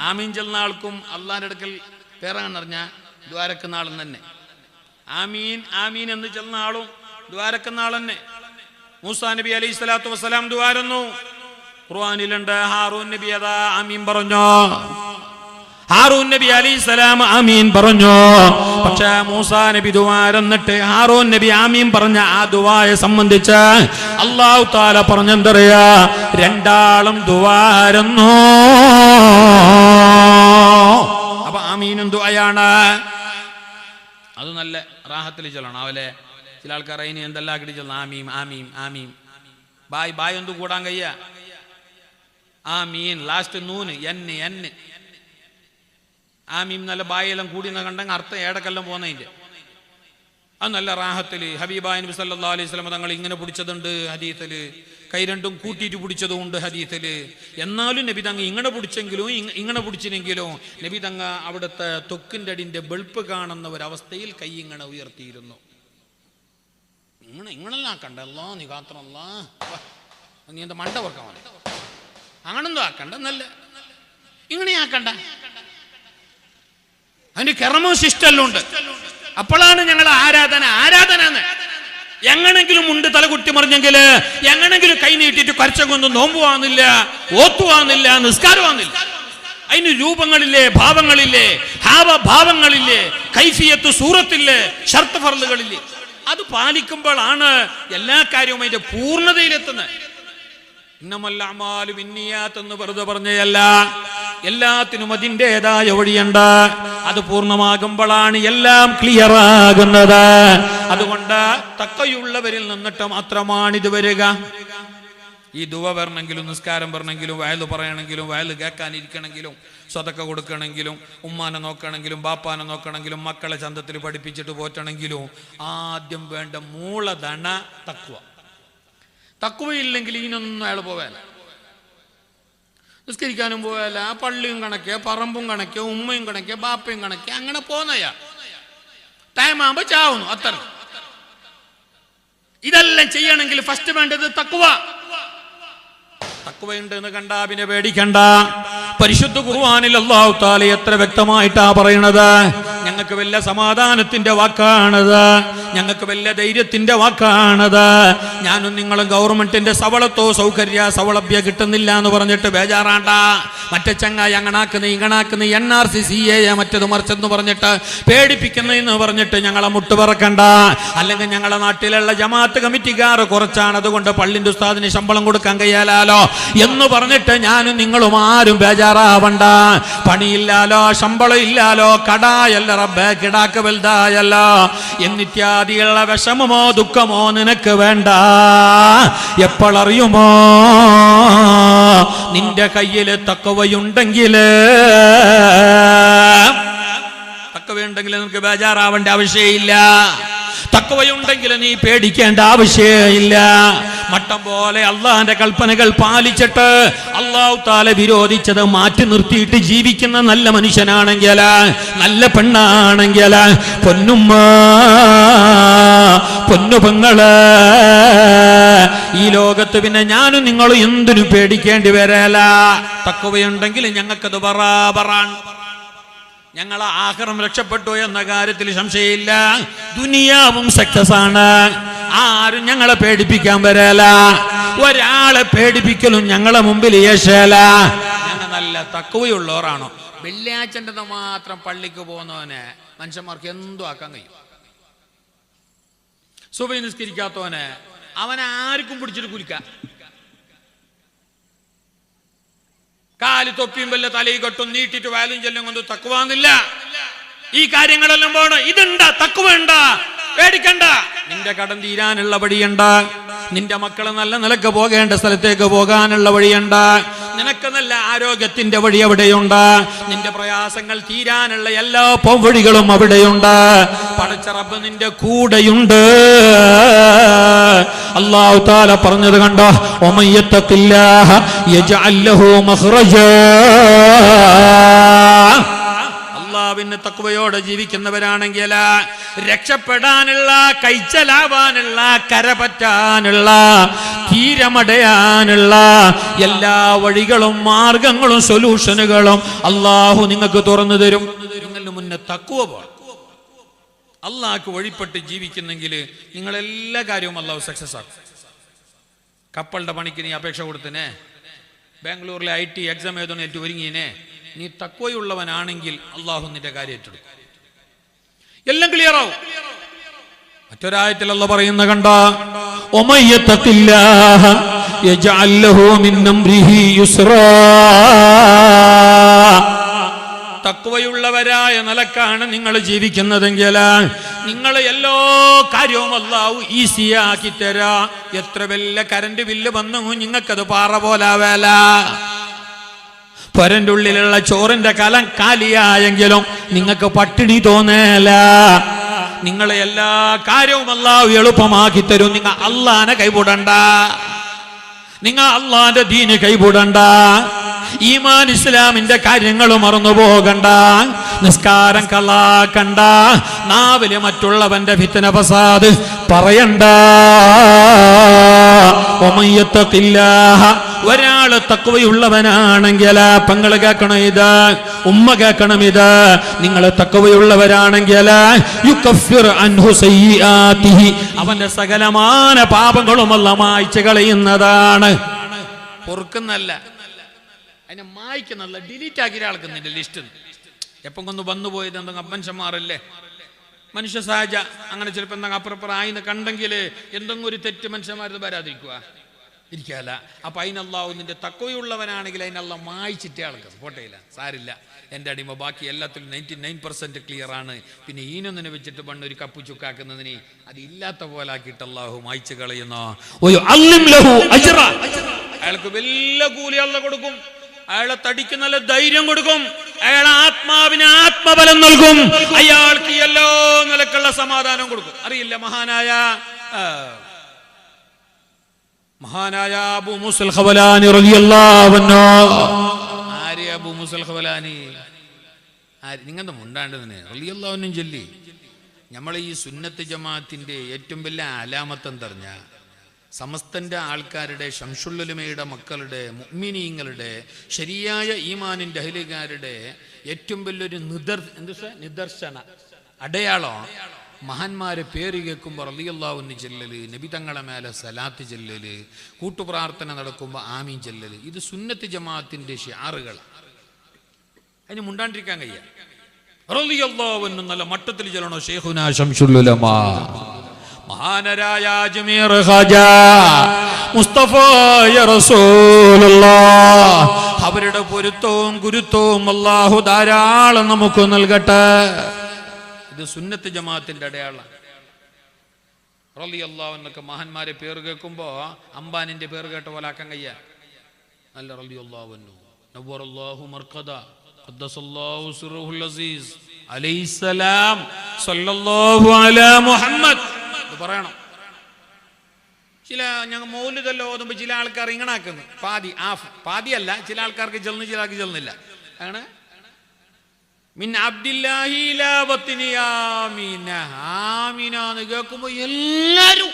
ആമീൻ ചൊല്ലുന്ന ആൾക്കും അല്ലാഹുവിന്റെ അടുക്കൽ പേരാണെന്ന് പറഞ്ഞാൽ ദുആരക്കുന്ന ആളും തന്നെ. ആമീൻ ആമീൻ എന്ന് ചൊല്ലുന്ന ആളും ദുആരക്കുന്ന ആൾ തന്നെ. മൂസാ നബി അലൈഹി സ്വലാത്തു വസ്സലാം ദുആരുന്നു. ഖുർആനിലുണ്ട്. ഹാറൂൻ നബി അതാ ആമീൻ പറഞ്ഞു. ഹാറൂൻ നബി അലൈഹിസ്സലാം ആമീൻ പറഞ്ഞു. പക്ഷേ മൂസാ നബി ദുആരന്നിട്ട് ഹാറൂൻ നബി ആമീൻ പറഞ്ഞ ആ ദുആയെ സംബന്ധിച്ച് അല്ലാഹു തആല പറഞ്ഞെന്തറിയാ? രണ്ടാളും ദുആരുന്നു. അപ്പൊ ആമീനും ദുആയാണ്. അത് നല്ല റാഹത്തിൽ ചൊല്ലണം. അവലെ ചില ആൾക്കാർ അതിന് എന്തെല്ലാം കിട്ടി ചൊല്ലണം. ആമീം ആമീം ആമീം. ബായ് എന്ത് കൂടാൻ കഴിയ? ആമീൻ ലാസ്റ്റ് നൂന് എന്നെ ആമീം നല്ല ബായെല്ലാം കൂടി കണ്ടെങ്കിൽ അർത്ഥം ഏടക്കെല്ലാം പോകുന്നതിൻ്റെ. അത് നല്ല റാഹത്തിൽ ഹബീബായ നബി സല്ലല്ലാഹു അലൈഹി വസല്ലം തങ്ങൾ ഇങ്ങനെ പിടിച്ചതുണ്ട് ഹദീസിൽ. കൈ രണ്ടും കൂട്ടിയിട്ട് പിടിച്ചതുകൊണ്ട് ഹദീസിൽ. എന്നാലും നബി തങ്ങ ഇങ്ങനെ പിടിച്ചെങ്കിലും ഇങ്ങനെ പിടിച്ചിനെങ്കിലും നബി തങ്ങ അവിടുത്തെ തൊക്കിൻ്റെ അടിൻ്റെ വെളുപ്പ് കാണുന്ന ഒരവസ്ഥയിൽ കൈ ഇങ്ങനെ ഉയർത്തിയിരുന്നു. ഇങ്ങനെല്ലാം ആക്കണ്ടല്ലോ നീ കാത്രല്ല, നീ എന്താ മണ്ട ഓർക്കാൻ മതി, അങ്ങനെന്തോ ആക്കണ്ട, നല്ല ഇങ്ങനെ ആക്കണ്ട. അതിന് കെറമോ ശിഷ്ടെല്ലാം ഉണ്ട്. അപ്പോഴാണ് ഞങ്ങൾ ആരാധന എങ്ങനെങ്കിലും ഉണ്ട് തലകുട്ടി മറിഞ്ഞെങ്കിൽ എങ്ങനെങ്കിലും കൈ നീട്ടിയിട്ട് കരച്ചൊന്നും നോമ്പുവാന്നില്ല, ഓത്തുവാന്നില്ല, നിസ്കാരമാന്നില്ല. അതിന് രൂപങ്ങളില്ലേ, ഭാവങ്ങളില്ലേ, ഭാവഭാവങ്ങളില്ലേ, കൈഫിയത്ത് സൂറത്തില്ലേ, ഷർത്ത് ഫർളുകളില്ലേ. അത് പാലിക്കുമ്പോഴാണ് എല്ലാ കാര്യവും അതിന്റെ പൂർണ്ണതയിലെത്തുന്നത്. എന്ന് വെറുതെ പറഞ്ഞയല്ല, എല്ലാത്തിനും അതിൻ്റെതായ വഴിയുണ്ട്. അത് പൂർണ്ണമാകുമ്പോഴാണ് എല്ലാം ക്ലിയർ ആകുന്നത്. അതുകൊണ്ട് തക്കയുള്ളവരിൽ നിന്നിട്ട് മാത്രമാണ് ഇത് വരിക. ഈ ദുവ വരണമെങ്കിലും, നിസ്കാരം വരണമെങ്കിലും, വയല് പറയണമെങ്കിലും, വയല് കേൾക്കാനിരിക്കണമെങ്കിലും, സ്വതക്ക കൊടുക്കണമെങ്കിലും, ഉമ്മാനെ നോക്കണമെങ്കിലും, ബാപ്പാനെ നോക്കണമെങ്കിലും, മക്കളെ ചന്തത്തിൽ പഠിപ്പിച്ചിട്ട് പോറ്റണമെങ്കിലും ആദ്യം വേണ്ട മൂലധന തക്വ. തക്വയില്ലെങ്കിൽ ഇതിനൊന്നും അയാൾ പോകാല. നിസ്കരിക്കാനും പോയാല, പള്ളിയും കണക്കെ, പറമ്പും കണക്കെ, ഉമ്മയും കണക്കെ, ബാപ്പയും കണക്കെ, അങ്ങനെ പോന്നയാ. ടൈമാകുമ്പോ ചാവുന്നു, അത്ര. ഇതെല്ലാം ചെയ്യണമെങ്കിൽ ഫസ്റ്റ് വേണ്ടത് തക്വ. തക്വയുണ്ട് എന്ന് കണ്ടാ പിന്നെ പേടിക്കണ്ട. പരിശുദ്ധ ഖുർആനിൽ അല്ലാഹു തആല എത്ര വ്യക്തമായിട്ടാ പറയണത്. ഞങ്ങൾക്ക് വല്ല സമാധാനത്തിന്റെ വാക്കാണത്, ഞങ്ങൾക്ക് വല്ല ധൈര്യത്തിന്റെ വാക്കാണത്. ഞാനും നിങ്ങളും ഗവൺമെന്റിന്റെ സവളത്തോ സൗലഭ്യ കിട്ടുന്നില്ല എന്ന് പറഞ്ഞിട്ട് ബേജാറാണ്ട. മറ്റേ ചങ്ങായി അങ്ങനാക്കുന്ന ഇങ്ങനാക്കുന്ന NRC CAA മറ്റത് മറിച്ചെന്ന് പറഞ്ഞിട്ട് പേടിപ്പിക്കുന്നതെന്ന് പറഞ്ഞിട്ട് ഞങ്ങളെ മുട്ടുപറക്കണ്ട. അല്ലെങ്കിൽ ഞങ്ങളെ നാട്ടിലുള്ള ജമാഅത്ത് കമ്മിറ്റിക്കാർ കുറച്ചാണ്, അതുകൊണ്ട് പള്ളിന്റെ ഉസ്താദിന് ശമ്പളം കൊടുക്കാൻ കഴിയാലോ എന്ന് പറഞ്ഞിട്ട് ഞാനും നിങ്ങളും ആരും ബേജാറാവണ്ട. പണിയില്ലാലോ, ശമ്പളം ഇല്ലാലോ, കടായല്ല റബ്ബേ, കിടാക്ക് വലുതായല്ലോ എന്നിത്യാദിയുള്ള വിഷമമോ ദുഃഖമോ നിനക്ക് വേണ്ട. എപ്പോഴറിയുമോ നിന്റെ കയ്യിൽ തഖ്വയുണ്ടെങ്കിൽ നിനക്ക് ബേജാറാവേണ്ട ആവശ്യമില്ല. തഖ്വയുണ്ടെങ്കിൽ നീ പേടിക്കേണ്ട ആവശ്യമില്ല. മട്ടം പോലെ അള്ളാഹിന്റെ കൽപ്പനകൾ പാലിച്ചിട്ട് അല്ലാഹു തആല വിരോധിച്ചത് മാറ്റി നിർത്തിയിട്ട് ജീവിക്കുന്ന നല്ല മനുഷ്യനാണെങ്കിൽ, നല്ല പെണ്ണാണെങ്കിൽ, പൊന്നുമ്മ പൊന്നുപെങ്ങള്, ഈ ലോകത്ത് പിന്നെ ഞാനും നിങ്ങളും എന്തിനും പേടിക്കേണ്ടി വരല. തഖ്വയുണ്ടെങ്കിൽ ഞങ്ങൾക്കത് ബറാബറാണ്. ഞങ്ങളെ ആഖിറം രക്ഷപ്പെട്ടു എന്ന കാര്യത്തിൽ സംശയമില്ല. ദുനിയാവും സക്സസ് ആണ്. ആരും ഞങ്ങളെ പേടിപ്പിക്കാൻ വരല. ഒരാളെ പേടിപ്പിക്കലും ഞങ്ങളെ മുമ്പിൽ യേശല. ഞങ്ങൾ നല്ല തഖ്വയുള്ളവരാണോ? വെള്ളിയാഴ്ചൻ്റെ മാത്രം പള്ളിക്ക് പോകുന്നവനെ മനുഷ്യന്മാർക്ക് എന്തോ ആക്കാൻ കഴിയും. സുബഹി നിസ്കരിക്കാത്തവനെ അവനെ ആർക്കും പിടിച്ചിട്ട് കുലിക്കാം. കാല് തൊപ്പിയും വല്ല തലയിൽ കെട്ടും നീട്ടിട്ട് വാലും ചെല്ലും കൊണ്ട് തഖ്വന്നില്ല. ഈ കാര്യങ്ങളെല്ലാം പോണ ഇതുണ്ട, തഖ്വണ്ട, പേടിക്കണ്ട. നിന്റെ കടം തീരാനുള്ള വഴിയുണ്ട്. നിന്റെ മക്കള് നല്ല നിലക്ക് പോകേണ്ട സ്ഥലത്തേക്ക് പോകാനുള്ള വഴിയുണ്ട്. നിനക്ക് നല്ല ആരോഗ്യത്തിന്റെ വഴി അവിടെയുണ്ട്. നിന്റെ പ്രയാസങ്ങൾ തീരാനുള്ള എല്ലാ പോംവഴികളും അവിടെയുണ്ട്. പടച്ച റബ്ബ് നിന്റെ കൂടെയുണ്ട്. അല്ലാഹു തആല പറഞ്ഞത് കണ്ടോ, വമയ്യത്തഖില്ലാഹ യജ്അൽ ലഹു മഖ്റജാ. അല്ലാഹുവിന്റെ തഖ്വയോടെ ജീവിക്കുന്നവരാണെങ്കിൽ രക്ഷപ്പെടാനുള്ള, കൈച്ചലാവാനുള്ള, കരപറ്റാനുള്ള, തീരമടയാനുള്ള എല്ലാ വഴികളും മാർഗങ്ങളും സൊല്യൂഷനുകളും അല്ലാഹു നിങ്ങൾക്ക് തുറന്നു തരും. നിങ്ങളുടെ മുന്നേ തഖ്വ വേണം. അള്ളാഹ്ക്ക് വഴിപ്പെട്ട് ജീവിക്കുന്നെങ്കിൽ നിങ്ങളെല്ലാ കാര്യവും അള്ളാഹു സക്സസ് ആക്കും. കപ്പളുടെ പണിക്ക് നീ അപേക്ഷ കൊടുത്തിനെ, ബാംഗ്ലൂരിലെ IT എക്സാം എഴുതണേറ്റ് ഒരുങ്ങിനെ, നീ തഖ്വയുള്ളവനാണെങ്കിൽ അള്ളാഹു നിന്റെ കാര്യം ഏറ്റെടുക്കും, എല്ലാം ക്ലിയർ ആവും. മറ്റൊരായത്തിൽ അല്ലാഹു പറയുന്ന കണ്ട, ഒമയ്യത്തഖില്ലാഹ യജ്അൽ ലഹു മിൻ അംരിഹി യുസ്റാ. തഖ്വയുള്ളവരായ നിലക്കാണ് നിങ്ങൾ ജീവിക്കുന്നതെങ്കിൽ നിങ്ങൾ എല്ലാ കാര്യവും അല്ലാഹു ഈസിയാക്കി തരാ. എത്ര വലിയ കറണ്ട് ബില്ല് വന്നു നിങ്ങൾക്കത് പാറ പോലാവേല. പൊരന്റെ ഉള്ളിലുള്ള ചോറിന്റെ കലം കാലിയായെങ്കിലും നിങ്ങൾക്ക് പട്ടിണി തോന്നേല. നിങ്ങളെ എല്ലാ കാര്യവും അല്ലാഹു എളുപ്പമാക്കി തരും. നിങ്ങൾ അല്ലാഹനെ കൈവിടണ്ട, നിങ്ങൾ അല്ലാഹന്റെ ദീന് കൈവിടണ്ട. ഈമാൻ ഇസ്ലാമിന്റെ കാര്യങ്ങൾ മറന്നു പോകണ്ട. നിസ്കാരം കളാക്കണ്ട. നാവില് മറ്റുള്ളവന്റെ ഫിത്ന ഫസാദ് പറയണ്ട. ഒരാള് തഖ്വയുള്ളവനാണെങ്കിൽ, പെങ്ങള് കേൾക്കണം ഇത്, ഉമ്മ കേൾക്കണം ഇത്, നിങ്ങൾ തഖ്വയുള്ളവരാണെങ്കിൽ യുകഫിർ അൻഹു സയ്യിആതിഹി, അവന്റെ സകലമാന പാപങ്ങളും അല്ലാഹു മായ്ച്ചു കളയുന്നതാണ്. പൊറുക്കുന്നല്ല, അതിനെ മായ്ക്കുന്നല്ല, ഡിലീറ്റ് ആക്കിയ ആൾക്കുന്നില്ല ലിസ്റ്റ്. എപ്പം കൊന്ന് വന്നു പോയത് എന്തെങ്കിലും മനുഷ്യന്മാരല്ലേ, മനുഷ്യ സഹജ. അങ്ങനെ ചിലപ്പോൾ എന്തെങ്കിലും അപ്പുറപ്പുറം ആയിന്ന് കണ്ടെങ്കിൽ എന്തെങ്കിലും ഒരു തെറ്റ് മനുഷ്യന്മാരത് വരാതിരിക്കുക ഇരിക്കല. അപ്പൊ അതിനല്ലാഹു നിന്റെ തഖ്വയുള്ളവനാണെങ്കിൽ അതിനല്ല മായ്ച്ചിട്ടേ ആൾക്ക് പോട്ടയില്ല, സാരില്ല, എൻ്റെ അടിമ ബാക്കി എല്ലാത്തിലും 99% ക്ലിയർ ആണ്. പിന്നെ ഈനൊന്നിനെ വെച്ചിട്ട് പണ്ട് ഒരു കപ്പ് ചുക്കാക്കുന്നതിന് അത് ഇല്ലാത്ത പോലെ ആക്കിയിട്ട് അല്ലാഹു മായ്ച്ചു കളയുന്നു. അയാൾക്ക് വലിയ കൂലി അല്ലാഹു കൊടുക്കും. അയാളെ തടിക്ക് നല്ല ധൈര്യം കൊടുക്കും. അയാളെ ആത്മാവിന് ആത്മബലം നൽകും. അയാൾക്ക് എല്ലാ നിലക്കുള്ള സമാധാനം കൊടുക്കും. അറിയില്ല, മഹാനായ അബൂ മൂസൽ ഖവലാനി റളിയല്ലാഹു അൻഹു. ആര് അബൂ മൂസൽ ഖവലാനി? നിങ്ങളുടെ മുണ്ടാണ്ടതിന് റളിയല്ലാഹു അൻഹു ചൊല്ലി. നമ്മൾ ഈ സുന്നത്ത് ജമാഅത്തിന്റെ ഏറ്റവും വലിയ അലാമത്ത് എന്തറിഞ്ഞ, സമസ്തന്റെ ആൾക്കാരുടെ, ശംസുല്ലുലമയുടെ മക്കളുടെ, മുഅ്മിനീങ്ങളുടെ, ശരിയായ ഈമാനിന്റെ അഹ്ലുകാരുടെ ഏറ്റവും വലിയൊരു നിദർശന അടയാളം മഹാന്മാരെ പേര് കേൾക്കുമ്പോൾ റളിയല്ലാഹു അൻഹു ചെല്ലല്, നബി തങ്ങളെ മേലെ സലാത്ത് ചെല്ലല്, കൂട്ടുപ്രാർത്ഥന നടക്കുമ്പോൾ ആമീൻ ചെല്ലല്. ഇത് സുന്നത്ത് ജമാഅത്തിന്റെ ഷിആറുകൾ. അതിന് മുണ്ടാണ്ടിരിക്കാൻ കഴിയ. റളിയല്ലാഹു അൻഹു നല്ല മട്ടത്തിൽ ചെല്ലണോ ശൈഖുനാ ശംസുല്ലുലമ മഹാനരായ അജ്മീർ ഖാജാ മുസ്തഫായ റസൂലുള്ളാഹ്. അവരുടെ പൊരുത്തവും ഗുരുത്വവും അല്ലാഹു ധാരാളം നമുക്ക് നൽകട്ടെ. ഇത് സുന്നത്ത് ജമാഅത്തിന്റെ അടയാളം. റളിയല്ലാഹു അൻഹു മഹാന്മാരെ പേര് കേൾക്കുമ്പോ അംബാനിന്റെ പേര് കേട്ട പോലെ ആക്കാൻ കഴിയ. നല്ല റളിയല്ലാഹു അൻഹു നവ്വറല്ലാഹു മർഖദ ഖദ്ദസല്ലാഹു സിർറുൽ അസീസ് അലൈഹിസ്സലാം സല്ലല്ലാഹു അലാ മുഹമ്മദ് പറയണം. ചില ഞങ്ങൾ മൗലിദല്ലോ ഓതുമ്പോൾ ചില ആൾക്കാർ ഇങ്ങനെ ആക്കുന്നു, പാതിയല്ല, ചില ആൾക്കാർക്ക് ചെല്ലുന്നു, ചില ആൾക്ക് ചെല്ലുന്നില്ല. ആണ് മിൻ അബ്ദില്ലാഹി ഇലാ ബത്നി ആമീന. ആമീന എന്ന് കേൾക്കുമ്പോൾ എല്ലാരും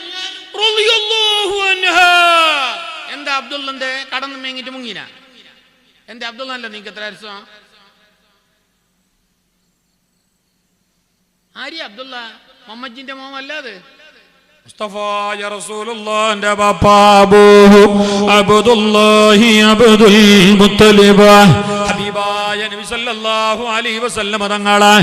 റളിയല്ലാഹു അൻഹാ. എന്താ അബ്ദുള്ളന്റെ കടന്ന് മേങ്ങിട്ട് മുങ്ങിന? എന്താ അബ്ദുള്ള അല്ല നിങ്ങൾക്ക് എത്ര അരസം? ആര്യ അബ്ദുള്ള? മുഹമ്മദിന്റെ മോൻ അല്ലാതെ മുസ്തഫായ റസൂലുള്ളാഹിന്റെ ബാപ്പ അബ്ദുല്ലാഹി അബ്ദുൽ മുത്തലിബ് ഹബീബായ നബി സല്ലല്ലാഹു അലൈഹി വസല്ലം തങ്ങളെ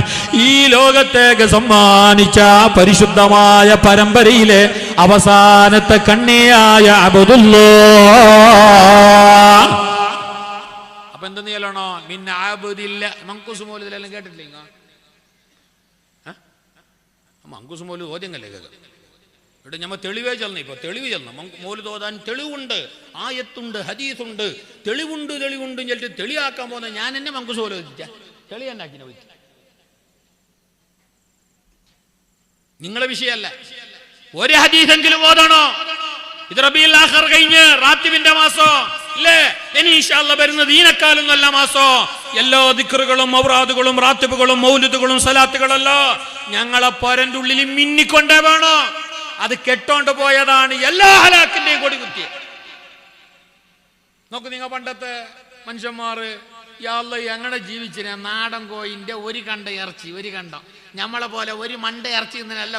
ഈ ലോകത്തേക്ക് സമ്മാനിച്ച പരിശുദ്ധമായ പരമ്പരയിലെ അവസാനത്തെ കണ്ണിയായ അബ്ദുല്ലാഹ്. അപ്പൊ എന്തെന്ന് ചെല്ലണോ? മിൻ അബ്ദില്ല. മങ്കൂസ് മൗലിദിലെല്ലാം കേട്ടിട്ടില്ലേ? മങ്കൂസ് മൗലിദ് ഓദ്യങ്ങല്ലേ കേൾക്കാം. ഇവിടെ ഞമ്മ തെളിവേ ചെല്ലണം. ഇപ്പൊ തെളിവ് ചെല്ലണം. മൗലിദ് ഓതാൻ തെളിവുണ്ട്, ആയത്തുണ്ട്, ഹദീസുണ്ട്. തെളിവുണ്ട് ചെല്ലിട്ട് തെളിയാക്കാൻ പോകുന്ന ഞാൻ എന്നെ മങ്കൂസ് പോലെ തെളി തന്നെ ആക്കിനെ പോയി. നിങ്ങളെ വിഷയമല്ല. ഒരു ഹദീസെങ്കിലും ഓതണോ? ഇത് റബീഉൽ ആഖിർ കഴിഞ്ഞ് റാത്തിബിന്റെ മാസോ അല്ലേ? ഇനി ഇൻഷാ അല്ലാഹ് വരുന്നത് ഈനക്കാലം നല്ല മാസോ. എല്ലാ ദിക്റുകളും ഔറാദുകളും റാത്തിബുകളും മൗലിദുകളും സലാത്തുകളല്ലോ ഞങ്ങളെ പോരന്റെ ഉള്ളിൽ മിന്നിക്കൊണ്ടേ വേണോ. അത് കെട്ടോണ്ട് പോയതാണ് എല്ലാ ഹലാക്കിന്റെയും കൊടി കുത്തിയ. നോക്ക്, നിങ്ങൾ പണ്ടത്തെ മനുഷ്യന്മാര് എങ്ങനെ ജീവിച്ചിനെ? നാടൻ കോയിന്റെ ഒരു കണ്ട ഇറച്ചി, ഒരു കണ്ടം. നമ്മളെ പോലെ ഒരു മണ്ട ഇറച്ചി തിന്നല്ല,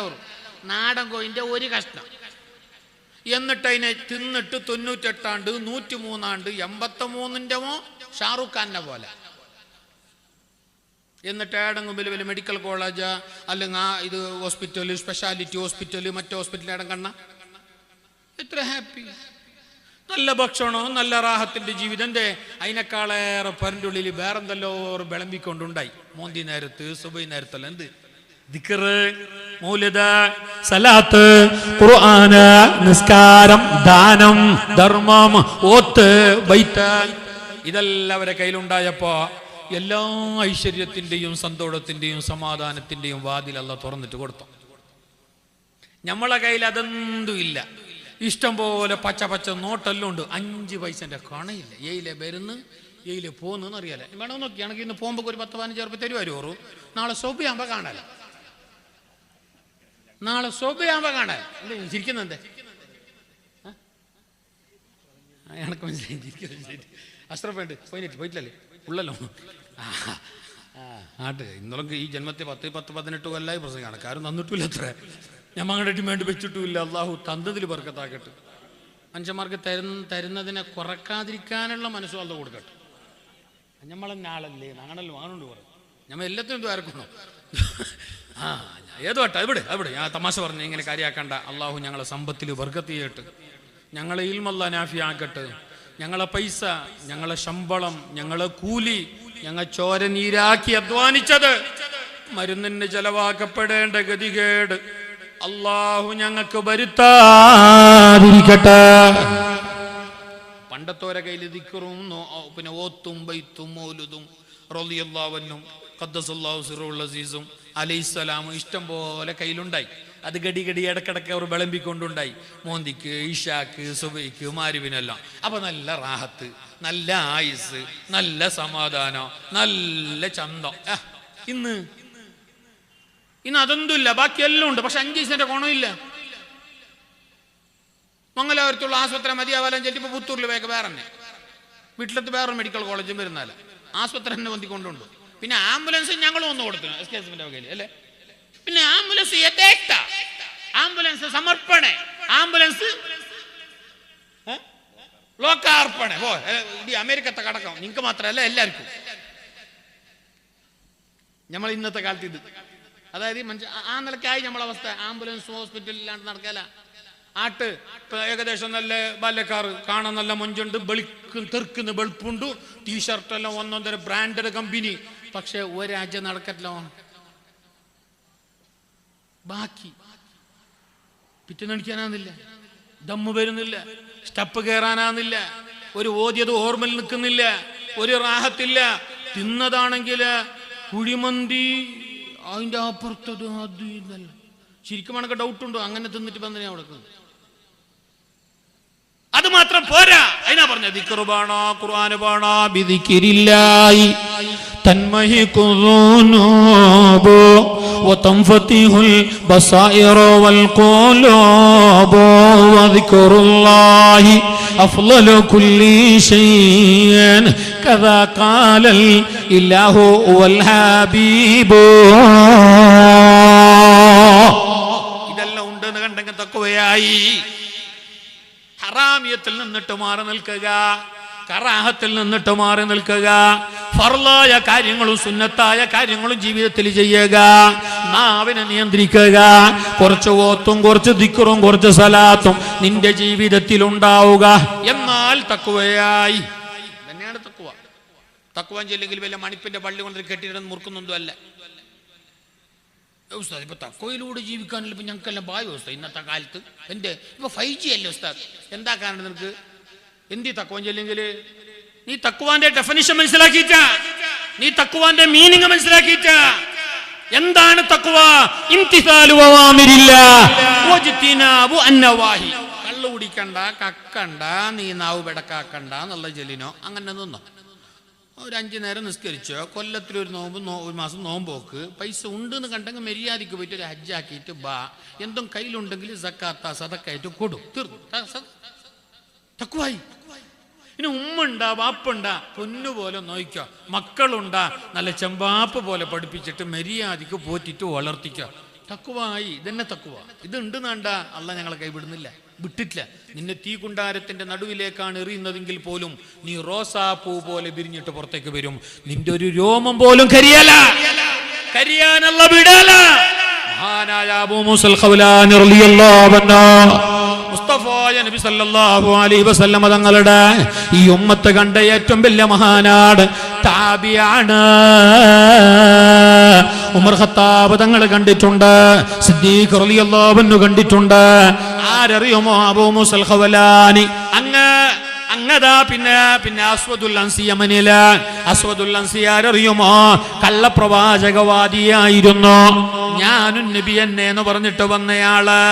നാടൻ കോയിന്റെ ഒരു കഷ്ണം. എന്നിട്ട് അതിനെ തിന്നിട്ട് 98 ആണ്ട് 103 ആണ്ട് 83ന്റെ ഷാറൂഖ് ഖാന്റെ പോലെ. എന്നിട്ട് ഏടെങ്കിലും വലിയ വലിയ മെഡിക്കൽ കോളേജ് അല്ലെങ്കിൽ ഇത് ഹോസ്പിറ്റല്, സ്പെഷ്യാലിറ്റി ഹോസ്പിറ്റല്, മറ്റേ ഹോസ്പിറ്റൽ ഏടം കണ്ണ എത്ര ഹാപ്പി. നല്ല ഭക്ഷണവും നല്ല റാഹത്തിന്റെ ജീവിതം. എന്തേ അതിനേക്കാളേറെ പരൻ്റെ ഉള്ളിൽ വേറെന്തല്ലോ വിളമ്പിക്കൊണ്ടുണ്ടായി. മോന്തി നേരത്ത്, സുബൈ നേരത്തല്ല എന്ത് ദിക്റ്, മൗലിദ്, സലാത്ത്, ഖുർആന്, നിസ്കാരം, ദാനം, ധർമ്മം, ഓത്ത്, ബൈത്ത്, ഇതെല്ലാം അവരെ കയ്യിലുണ്ടായപ്പോ എല്ലാ ഐശ്വര്യത്തിന്റെയും സന്തോഷത്തിന്റെയും സമാധാനത്തിന്റെയും വാതിൽ അല്ലാഹ് തുറന്നിട്ട് കൊടുത്തു. നമ്മളെ കയ്യിൽ അതൊന്നും ഇല്ല. ഇഷ്ടം പോലെ പച്ച പച്ച നോട്ടെല്ലാം ഉണ്ട്. 5 പൈസന്റെ കണയില്ല. ഏയിലെ വരുന്ന് ഏയിലെ പോന്നെന്ന് അറിയാലേ. വേണമെന്ന് നോക്കിയാണെങ്കിൽ ഇന്ന് പോകുമ്പോൾ ഒരു 10-15 ഉറുപ്പിക തരുവാരോ. നാളെ സോബിയാകുമ്പോ കാണാല. നാളെ സോബിയാകുമ്പോ കാണാൻ ചിരിക്കുന്നെന്തേ? എനക്ക് മനസ്സിലായി. അഷ്റഫുണ്ട് പോയിട്ടില്ലല്ലേ ഉള്ളല്ലോ. ആട്ട് ഇന്നലെ ഈ ജന്മത്തെ 10-18 കൊല്ലായി പ്രസംഗമാണ്. കാര്യം തന്നിട്ടില്ല. അത്ര ഞമ്മങ്ങളുടെ ഡിമാൻഡ് വെച്ചിട്ടുമില്ല. അള്ളാഹു തന്നതിൽ ബർക്കത്താക്കട്ടെ. മനുഷ്യന്മാർക്ക് തരുന്നതിനെ കുറക്കാതിരിക്കാനുള്ള മനസ്സും അത് കൊടുക്കട്ടെ. നമ്മളെന്നെ ആളല്ലേ, നാണല്ലോ ആണോണ്ട് പറയും. ഞമ്മ എല്ലാത്തിനും ഇത് ആർക്കണോ? ഏതോ വട്ടെ അവിടെ ഞാൻ തമാശ പറഞ്ഞ ഇങ്ങനെ കാര്യമാക്കണ്ട. അള്ളാഹു ഞങ്ങളെ സമ്പത്തിൽ ബർക്കത്ത് ചെയ്യട്ടെ. ഞങ്ങളെ ഇൽമല്ല നാഫിയാക്കട്ടെ. ഞങ്ങളെ പൈസ, ഞങ്ങളെ ശമ്പളം, ഞങ്ങളെ കൂലി, ഞങ്ങൾ ചോര നീരാക്കി അധ്വാനിച്ചത് മരുന്നിന് ചെലവാക്കപ്പെടേണ്ട ഗതികേട് അള്ളാഹു ഞങ്ങൾക്ക് വരുത്താതിരിക്കട്ടെ. പണ്ടത്തോരെ കയ്യിൽ ദിക്റും പിന്നെ ഓത്തും ബൈത്തും മൗലിദും റളിയല്ലാഹു അൻഹു ഖദ്ദസല്ലാഹു സിർറുൽ അസീസും അലൈഹിസ്സലാമും ഇഷ്ടം പോലെ കയ്യിലുണ്ടായി. അത് ഗടി ഇടക്കിടക്ക് അവർ വിളമ്പിക്കൊണ്ടുണ്ടായി. മോന്തിക്ക്, ഇഷാക്ക്, സുബൈക്ക്, മാരിവിനെല്ലാം. അപ്പൊ നല്ല റാഹത്ത്, നല്ല ആയുസ്, നല്ല സമാധാനം, നല്ല ചന്തം. ഇന്ന് അതൊന്നുമില്ല. ബാക്കി എല്ലാം ഉണ്ട്. പക്ഷെ 5 പൈസന്റെ ഗുണമില്ല. മംഗലാപുരത്തുള്ള ആശുപത്രി മതിയാവാലും ചെല്ലിപ്പോൾ പുത്തൂരിൽ വേഗം വേറെ തന്നെ വീട്ടിലത്ത് വേറെ മെഡിക്കൽ കോളേജും വരുന്നതല്ല ആശുപത്രി തന്നെ വന്നിക്കൊണ്ടുണ്ട്. പിന്നെ ആംബുലൻസ് ഞങ്ങളും ഒന്ന് കൊടുത്തു എസ്കേസിന്റെ വകയിൽ അല്ലേ. പിന്നെ ആംബുലൻസ് ആംബുലൻസ് സമർപ്പണ ആംബുലൻസ് ലോകാർപ്പണ ഈ അമേരിക്കത്തെ കടക്കം നിങ്ങൾക്ക് മാത്രമല്ല എല്ലാവർക്കും. നമ്മൾ ഇന്നത്തെ കാലത്ത് ഇത് അതായത് ആ നിലക്കായി നമ്മളവസ്ഥ. ആംബുലൻസ് ഹോസ്പിറ്റലിലാണ്ട് നടക്കല ആട്ട് ഇപ്പൊ ഏകദേശം നല്ല ബാല്യക്കാറ് കാണാൻ നല്ല മൊഞ്ചുണ്ട്, തെറുക്കുന്ന വെളുപ്പുണ്ട്, ടീഷർട്ടെല്ലാം ഒന്നൊന്നര ബ്രാൻഡഡ് കമ്പനി. പക്ഷെ ഒരാഴ്ച നടക്കല്ലോ, ബാക്കി പിറ്റെന്നടിക്കാനാന്നില്ല, ദമ്മ് വരുന്നില്ല, സ്റ്റെപ്പ് കയറാനാന്നില്ല, ഒരു ഓദ്യത് ഓർമ്മയിൽ നിൽക്കുന്നില്ല, ഒരു റാഹത്തില്ല. തിന്നതാണെങ്കിൽ കുഴിമന്തി അതിൻ്റെ അപ്പുറത്തത് അത് ഇതല്ല. ശരിക്കും എനിക്ക് ഡൗട്ടുണ്ടോ അങ്ങനെ തിന്നിട്ട് വന്നേ അവിടെ. അത് മാത്രം പോരാ, അതിനാ പറഞ്ഞ ദിക്ർ ബാണോ ഖുർആൻ ബാണോ ബിദിക്രില്ലാഹി തൻമഹിഖുദുനൂബു വതൻഫതിഹുൽ ബസായിറു വൽ ഖുലൂബു വദിക്റുല്ലാഹി അഫ്ളലു കുല്ലി ഷൈഇൻ കദാ ഖാലൽ ഇല്ലാഹു വൽ ഹബീബു. ഇതെല്ലാം ഉണ്ടെന്ന് കണ്ടെങ്കിൽ തഖ്വയായി. ഹറാമിയത്തിൽ നിന്നിട്ട് മാറി നിൽക്കുക, കറാഹത്തിൽ നിന്നിട്ട് മാറി നിൽക്കുക, ഫർളായ കാര്യങ്ങളും സുന്നത്തായ കാര്യങ്ങളും ജീവിതത്തിൽ ചെയ്യുക, നാവിനെ നിയന്ത്രിക്കുക. കുറച്ച് ഓത്തും കുറച്ച് ദിക്റും കുറച്ച് സലാത്തും നിന്റെ ജീവിതത്തിൽ ഉണ്ടാവുക. എന്നാൽ തഖ്വയായി തന്നെയാണ് തഖ്വ. തഖ്വ ചെല്ലെങ്കിൽ വല്ല മണിപ്പിന്റെ പള്ളി കൊണ്ട് കെട്ടിയിടുന്ന മുറുക്കുന്നൊന്നും അല്ല ഉസ്താദ്. ഇപ്പൊ തഖ്വയിലൂടെ ജീവിക്കാനുള്ള ഇപ്പൊ ഞങ്ങൾക്കെല്ലാം ബായോ ഉസ്താദ് ഇന്നത്തെ കാലത്ത്. എന്റെ ഇപ്പൊ 5G അല്ലേ ഉസ്താദ്, എന്താ കാരണം നിനക്ക്? എന്തി തഖ്വ ചെല്ലെങ്കിൽ നീ തഖ്വാന്റെ ഡെഫിനിഷൻ മനസ്സിലാക്കിയിട്ട, നീ തഖ്വാന്റെ മീനിങ് മനസ്സിലാക്കിയിട്ട. എന്താണ് തഖ്വ? ഇംതിസാലു അവ്വാമിരില്ലാഹ് വജ്തിനാബു അന്നവാഹി. കള്ളു കുടിക്കണ്ട, കക്കണ്ട, നീ നാവ് പെടക്കാക്കണ്ട എന്നുള്ള ജലിനോ അങ്ങനെ നിന്നോ. ഒരു 5 നേരം നിസ്കരിച്ചോ, കൊല്ലത്തിലൊരു നോമ്പ്, ഒരു മാസം നോമ്പോക്ക്, പൈസ ഉണ്ടെന്ന് കണ്ടെങ്കിൽ മര്യാദയ്ക്ക് പോയിട്ട് ഒരു ഹജ്ജാക്കിയിട്ട് ബാ. എന്തും കയ്യിലുണ്ടെങ്കിൽ സക്കാത്ത സദക്കായിട്ട് കൊടു, തീർന്നു. തഖ്വായി. ഇനി ഉമ്മുണ്ടാ വാപ്പുണ്ടാ പൊന്നുപോലെ നോയിക്കോ, മക്കളുണ്ടാ നല്ല ചെമ്പാപ്പ് പോലെ പഠിപ്പിച്ചിട്ട് മര്യാദയ്ക്ക് പോറ്റിട്ട് വളർത്തിക്കോ. തഖ്വായി. ഇതന്നെ തഖ്വ. ഇതുണ്ട് നാണ്ട അള്ളാഹ് ഞങ്ങളെ കൈവിടുന്നില്ല, വിട്ടിട്ടില്ല. നിന്നെ തീ കുണ്ടാരത്തിന്റെ നടുവിലേക്കാണ് എറിയുന്നതെങ്കിൽ പോലും നീ റോസാപ്പൂ പോലെ വിരിഞ്ഞിട്ട് പുറത്തേക്ക് വരും. നിന്റെ ഒരു രോമം പോലും കരിയാനുള്ള വിടല. മഹാനായ അബൂ മൂസൽ ഖൗലാനി റളിയല്ലാഹു അൻഹു മുസ്തഫായ നബി സല്ലല്ലാഹു അലൈഹി വസല്ലം തങ്ങളുടെ ഈ ഉമ്മത്ത് കണ്ട ഏറ്റവും വലിയ മഹാനാണ്, താബിയാണ്. ഉമർ ഖത്താബ് തങ്ങൾ കണ്ടിട്ടുണ്ട്, സിദ്ദീഖ് റളിയല്ലാഹു അൻഹു കണ്ടിട്ടുണ്ട്. ആരറിയുമോ അബൂ മൂസൽ ഖൗലാനി? അങ്ങതാ പിന്നെ അസ്വദുൽ അൻസി യമനിലെ അസ്വദുൽ അൻസി ആരറിയുമോ? കള്ളപ്രവാചകവാദിയായിരുന്നു. ഞാനും നബി എന്നെ എന്ന് പറഞ്ഞിട്ട് വന്നയാള്.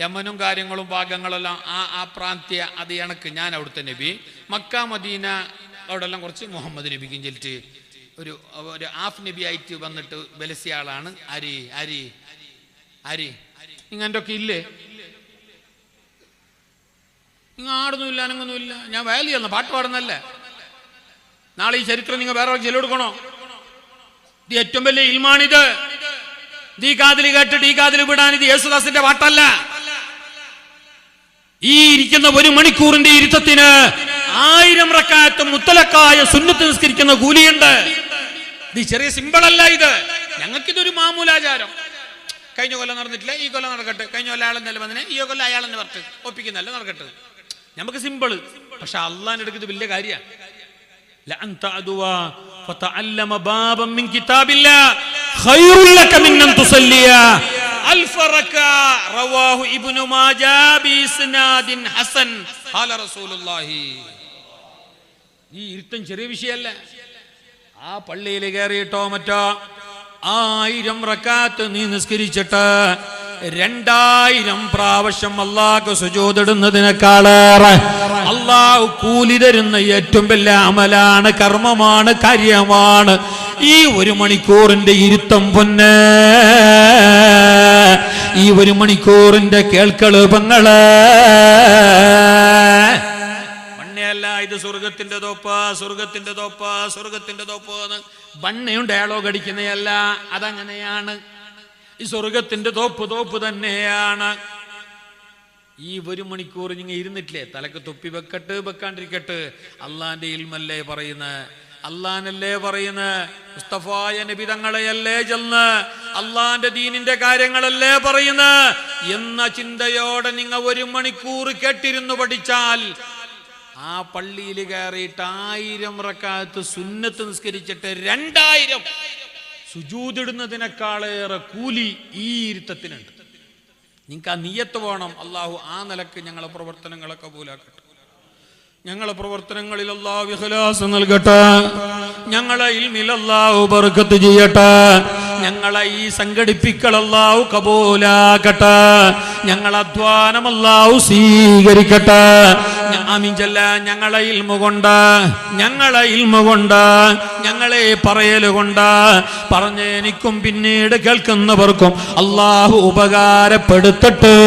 യമനും കാര്യങ്ങളും ഭാഗങ്ങളെല്ലാം ആ പ്രാന്ത്യ അത് എനക്ക്, ഞാൻ അവിടുത്തെ നബി. മക്ക മദീന അവിടെല്ലാം കുറച്ച് മുഹമ്മദ് നബിക്കും ചെല്ലിട്ട് ഒരു ഹാഫ് നബി ആയിട്ട് വന്നിട്ട് ബലസിയ ആളാണ്. ഇങ്ങൻ്റെ ഒക്കെ ഇല്ലേ? നിങ്ങൾ ആടുന്നുമില്ല, അനങ്ങൊന്നുമില്ല. ഞാൻ വയലിയല്ല, പാട്ട് പാടുന്നല്ലേ. നാളെ ഈ ചരിത്രം നിങ്ങൾ വേറെ ചെലവെടുക്കണോ? ഇത് ഏറ്റവും വലിയ ഇൽമാണിത്. ഈ കാതിൽ കേട്ടിട്ട് ഈ കാതിൽ വിടാൻ ഇത് യേശുദാസിന്റെ പാട്ടല്ല. ഈ ഇരിക്കുന്ന 1 മണിക്കൂറിന്റെ ഇരുത്തത്തിന് 1000 റക്അത്ത് മുത്തലക്കായ സുന്നത്ത് നിസ്കരിക്കുന്ന കൂലിയുണ്ട്. ഇത് ചെറിയ സിമ്പിൾ അല്ല. ഇത് ഞങ്ങൾക്കിതൊരു മാമൂലാചാരം. കഴിഞ്ഞ കൊല്ലം നടന്നിട്ടില്ല, ഈ കൊല്ലം നടക്കട്ടെ. കഴിഞ്ഞ കൊല്ലം അയാളെന്നല്ല വന്നേ, ഈ കൊല്ലം അയാളെന്നെ പറഞ്ഞ് ഒപ്പിക്കുന്നല്ല നടക്കട്ടെ. നമുക്ക് സിമ്പിള്. പക്ഷെ അള്ളാഹിന്റെ അടുത്ത് വലിയ കാര്യമാണ്. لأن تعدوا فتعلم بابا من كتاب الله خير لك من أن تصلي 1000 ركعة رواه ابن ماجه بإسناد حسن قال رسول الله. ഈ ഇരുത്തം ചെറിയ വിഷയമല്ല. ആ പള്ളിയിൽ കയറിയിട്ടോ മറ്റോ 1000 റക്അത്ത് നീ നിസ്കരിച്ചിട്ട് 2000 പ്രാവശ്യം അല്ലാഹു സുജൂദ് ഇടുന്നതിനേക്കാളേറെ അല്ലാഹു കൂലി തരുന്ന ഏറ്റവും വലിയ അമലാണ്, കർമ്മമാണ്, കാര്യമാണ് ഈ 1 മണിക്കൂറിന്റെ ഇരുത്തം. പൊന്നെ ഈ 1 മണിക്കൂറിന്റെ കേൾക്കള് ബണ്ണയല്ല, ഇത് സ്വർഗത്തിന്റെ തോപ്പ്, സ്വർഗത്തിന്റെ തോപ്പ്, സ്വർഗത്തിന്റെ തോപ്പ് എന്ന് ബണ്ണയും ഡയലോഗ് അടിക്കുന്നതല്ല. അതങ്ങനെയാണ്. ഈ സ്വർഗത്തിന്റെ തോപ്പ് തന്നെയാണ്. ഈ 1 മണിക്കൂർ നിങ്ങൾ ഇരുന്നിട്ടില്ലേ, തലക്ക് തൊപ്പി വെക്കാണ്ടിരിക്കട്ട്. അള്ളാന്റെ ഇൽമല്ലേ പറയുന്നത്, അള്ളാനല്ലേ പറയുന്നത്, മുസ്തഫായ നബി തങ്ങളെയല്ലേ ചെന്ന് അള്ളാന്റെ ദീനിന്റെ കാര്യങ്ങളല്ലേ പറയുന്നത് എന്ന ചിന്തയോടെ നിങ്ങൾ 1 മണിക്കൂർ കേട്ടിരുന്നു പഠിച്ചാൽ ആ പള്ളിയിൽ കയറിയിട്ട് 1000 റക്അത്ത് സുന്നത്ത് നിസ്കരിച്ചിട്ട് 2000 സുജൂദിടുന്നതിനേക്കാളേറെ കൂലി ഈ ഇരുത്തത്തിനുണ്ട്. നിങ്ങൾക്ക് ആ നിയ്യത്ത് വേണം. അള്ളാഹു ആ നിലക്ക് ഞങ്ങളെ പ്രവർത്തനങ്ങളെ കബൂലാക്കട്ടെ. ഞങ്ങളെ പ്രവർത്തനങ്ങളിൽ അല്ലാഹു ഇഖ്ലാസ് നൽകട്ടെ. ഞങ്ങളെ ഇൽമിൽ അല്ലാഹു ബർക്കത്ത് ചെയ്യട്ടെ. ഞങ്ങളെ ഈ സംഘടിപ്പിക്കൽ അല്ലാഹു കബൂലാക്കട്ടെ. ഞങ്ങളെ അധ്വാനം അല്ലാഹു സ്വീകരിക്കട്ടെ. ആമീൻ ചൊല്ല. ഞങ്ങളെ ഇൽമു കൊണ്ട്, ഞങ്ങളെ പറയലുകൊണ്ട് പറഞ്ഞ എനിക്കും പിന്നീട് കേൾക്കുന്നവർക്കും അല്ലാഹു ഉപകാരപ്പെടുത്തട്ടെ.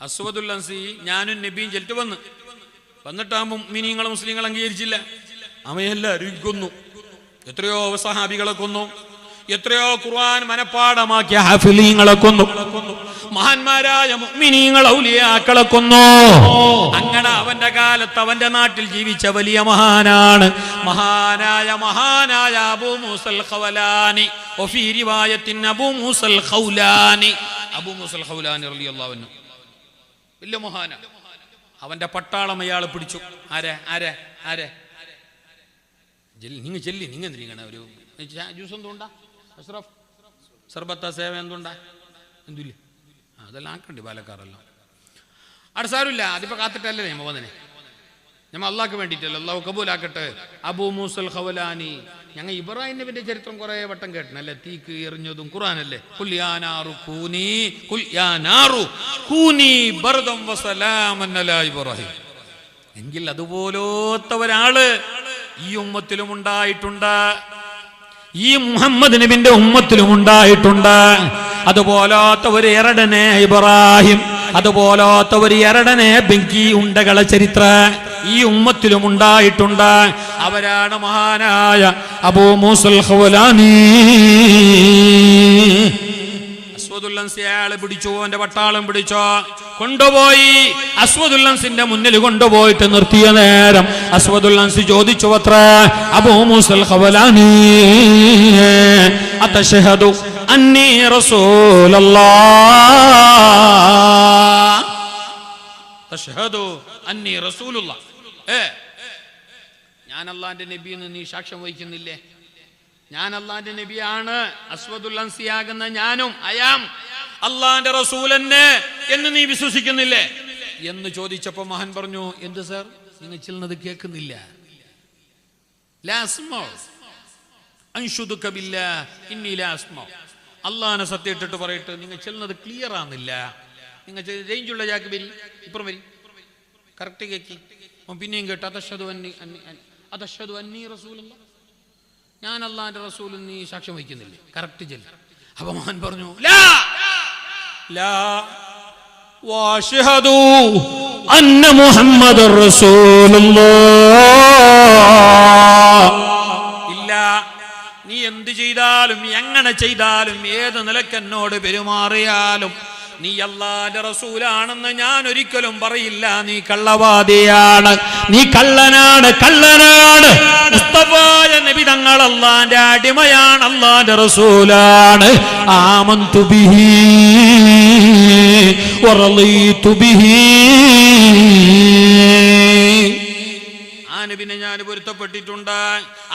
അസ്വദുൽ അൻസി ഞാനും നബിയും ചെല്ലിട്ട് വന്നിട്ട് ആ മുഅ്മിനീങ്ങളെ മുസ്ലിങ്ങൾ അംഗീകരിച്ചില്ല. അവയെല്ലാവരും കൊന്നു. എത്രയോ സഹാബികളെ കൊന്നു, എത്രയോ ഖുർആൻ മനപ്പാഠമാക്കിയ ഹാഫിളീങ്ങളെ കൊന്നു, മഹാന്മാരായ മുഅ്മിനീങ്ങൾ ഔലിയാക്കളെ കൊന്നു. അങ്ങനെ അവന്റെ കാലത്ത് അവന്റെ നാട്ടിൽ ജീവിച്ച വലിയ മഹാനായ അബൂ മൂസൽ ഖവലാനി, വഫീ റിവായത്തിൻ അബൂ മൂസൽ ഖൗലാനി, അബൂ മൂസൽ ഖൗലാനി റളിയല്ലാഹു അൻഹു വലിയ മഹാന. അവന്റെ പട്ടാളം അയാൾ പിടിച്ചു. ആരെ നിങ്ങൾ ചെല്ലി, നിങ്ങൾ എന്തിനാണ് ഒരു ജ്യൂസ് എന്തുണ്ടാ, അഷ്റഫ് സർബത്ത സേവ എന്തുണ്ടാ, എന്തില്ല, അതെല്ലാം ആക്കണ്ടി പാലക്കാരെല്ലാം അടസാരില്ല. അതിപ്പോ കാത്തിട്ടല്ലേ ഞമ്മ വന്നനെ, ഞമ്മ അള്ളാഹ്ക്ക് വേണ്ടിയിട്ടല്ല, അള്ളാഹു കബൂലാക്കട്ടെ. അബൂ മൂസൽ ഖവലാനി. ഞങ്ങൾ ഇബ്രാഹിം നബിന്റെ ചരിത്രം കുറെ വട്ടം കേട്ടനല്ലേ. തീക്ക് എറിഞ്ഞതും ഖുർആനല്ലേ. ഖുൽ യാ നാറു കൂനി ബർദം വസലാമൻ അലാ ഇബ്രാഹിം. എങ്കിൽ അതുപോലത്തെ ഒരാള് ഈ ഉമ്മത്തിലും ഉണ്ടായിട്ടുണ്ട്, ഈ മുഹമ്മദ് നബിന്റെ ഉമ്മത്തിലും ഉണ്ടായിട്ടുണ്ട്. അതുപോലത്തെ ഒരു എറടനെ ഇബ്രാഹിം, അതുപോലത്തെ ഒരു എറടനെ ബെങ്കി ഉണ്ടകളെ ചരിത്ര ഈ ഉമ്മത്തിലും ഉണ്ടായിട്ടുണ്ട്. അവരാണ് മഹാനായ അബൂ മൂസൽ ഖവലാനി. അസ്വദുൽ അൻസി അയാളെ പിടിച്ചു, അവന്റെ പട്ടാളം പിടിച്ചോ, കൊണ്ടുപോയി അസ്വദുൽ അൻസിന്റെ മുന്നിൽ കൊണ്ടുപോയിട്ട് നിർത്തിയ നേരം അസ്വദുൽ അൻസി ചോദിച്ചു അത്ര, അബൂ മൂസൽ ഖവലാനി അതശഹദു അന്നി റസൂലുള്ളാഹ്, തശഹദു അന്നി റസൂലുള്ളാഹ്, ഞാൻ അള്ളാന്റെ നബി എന്ന് നീ സാക്ഷ്യം വഹിക്കുന്നില്ലേ? ഞാൻ അള്ളാന്റെ നബിയാണ്, അസ്വദുൽ അൻസിയാകുന്ന ഞാനും അയാം അള്ളാന്റെ റസൂലെന്നെ എന്ന് നീ വിശ്വസിക്കുന്നില്ലേ എന്ന് ചോദിച്ചപ്പോ മഹാൻ പറഞ്ഞു, എന്ത് സർ, നിങ്ങൾ ചെല്ലുന്നത് കേൾക്കുന്നില്ല. അള്ളാനെ സത്യമിട്ടിട്ട് പറയട്ടെ, നിങ്ങൾ ചെല്ലുന്നത് ക്ലിയർ ആകുന്നില്ല. നിങ്ങൾ റേഞ്ചുള്ള ജാക്ക് വരി, ഇപ്പുറം വരി, കറക്റ്റ് കേക്കി. പിന്നെയും കേട്ടു അതശഹദു അന്നി റസൂലുള്ളാഹ്, ഞാൻ അള്ളാന്റെ റസൂൽ നീ സാക്ഷ്യം വഹിക്കുന്നില്ലേ? കറക്റ്റ് ചെല്ല്. അപ്പൊ മഹാൻ പറഞ്ഞു, ലാ വഅശ്ഹദു അന്ന മുഹമ്മദർ റസൂലുള്ളാഹ്, ഇല്ല, നീ എന്ത് ചെയ്താലും, എങ്ങനെ ചെയ്താലും, ഏത് നിലക്ക് എന്നോട് പെരുമാറിയാലും നീ അല്ലാഹുവിന്റെ റസൂലാണെന്ന് ഞാൻ ഒരിക്കലും പറയില്ല. നീ കള്ളവാദിയാണ്, നീ കള്ളനാണ്. മുസ്തഫായ നബി തങ്ങൾ അല്ലാഹുവിന്റെ അടിമയാണ്, അല്ലാഹുവിന്റെ റസൂലാണ്. ആമന്തു ബിഹി വറളീതു ബിഹി, ആ നബിനെ ഞാൻ പൊരുത്തപ്പെട്ടിട്ടുണ്ട്,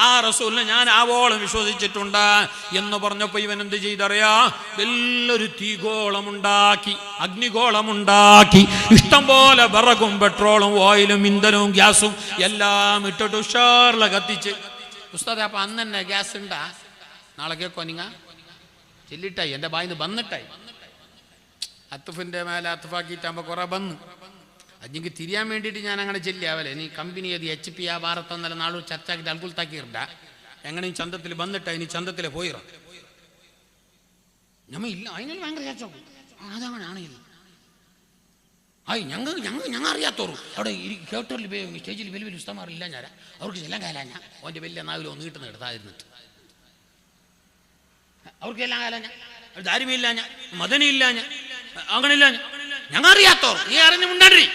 ആ റസൂലിനെ ഞാൻ ആവോളം വിശ്വസിച്ചിട്ടുണ്ട് എന്ന് പറഞ്ഞപ്പോ ഇവൻ എന്ത് ചെയ്തറിയാ, വലിയൊരു തീഗോളമുണ്ടാക്കി, അഗ്നിഗോളമുണ്ടാക്കി, ഇഷ്ടം പോലെ വിറകും പെട്രോളും ഓയിലും ഇന്ധനവും ഗ്യാസും എല്ലാം ഇട്ടിട്ട് ഉഷാറിലെ കത്തിച്ച്. ഉസ്താദേ, അപ്പൊ അന്ന് തന്നെ ഗ്യാസ് ഉണ്ടാ? നാളെ കേക്കോ നിങ്ങ ചെല്ലിട്ടായി, എന്റെ ബായിന്ന് വന്നിട്ടായി. അത്തുഫിന്റെ മേലെ അത്തുഫാക്കിയിട്ടാകുമ്പോ കുറെ വന്ന് അതെനിക്ക് തിരിയാൻ വേണ്ടിയിട്ട് ഞാൻ അങ്ങനെ ചെല്ലിയാവല്ലേ. നീ കമ്പനി അത് HP ആ ഭാരതം നല്ല നാളെ ചർച്ചാക്കിയിട്ട് അൽക്കുൽത്താക്കിയിട്ട എങ്ങനെ ഈ ചന്തത്തിൽ വന്നിട്ട് അതിന് ചന്തത്തിലെ പോയിറ ഞമ്മ ഇല്ല അതിന് ഭയങ്കര ചേച്ചോ അതങ്ങനെ ആണെങ്കിൽ ഞങ്ങൾ അറിയാത്തോറും അവിടെ കേട്ടോറിൽ സ്റ്റേജിൽ വലിയ വലിയ ഉസ്താമാരില്ല ഞാൻ അവർക്ക് എല്ലാം കാലാഞ്ഞ അവൻ്റെ വലിയ നാവിലോ നീട്ടുന്ന എടുത്തായിരുന്നിട്ട് അവർക്ക് എല്ലാം കാലാഞ്ഞ ദാരിമില്ല ഞാൻ മദനിയില്ല ഞാൻ അങ്ങനെയില്ല ഞങ്ങൾ അറിയാത്തോ നീ അറിഞ്ഞു മുണ്ടാണ്ടി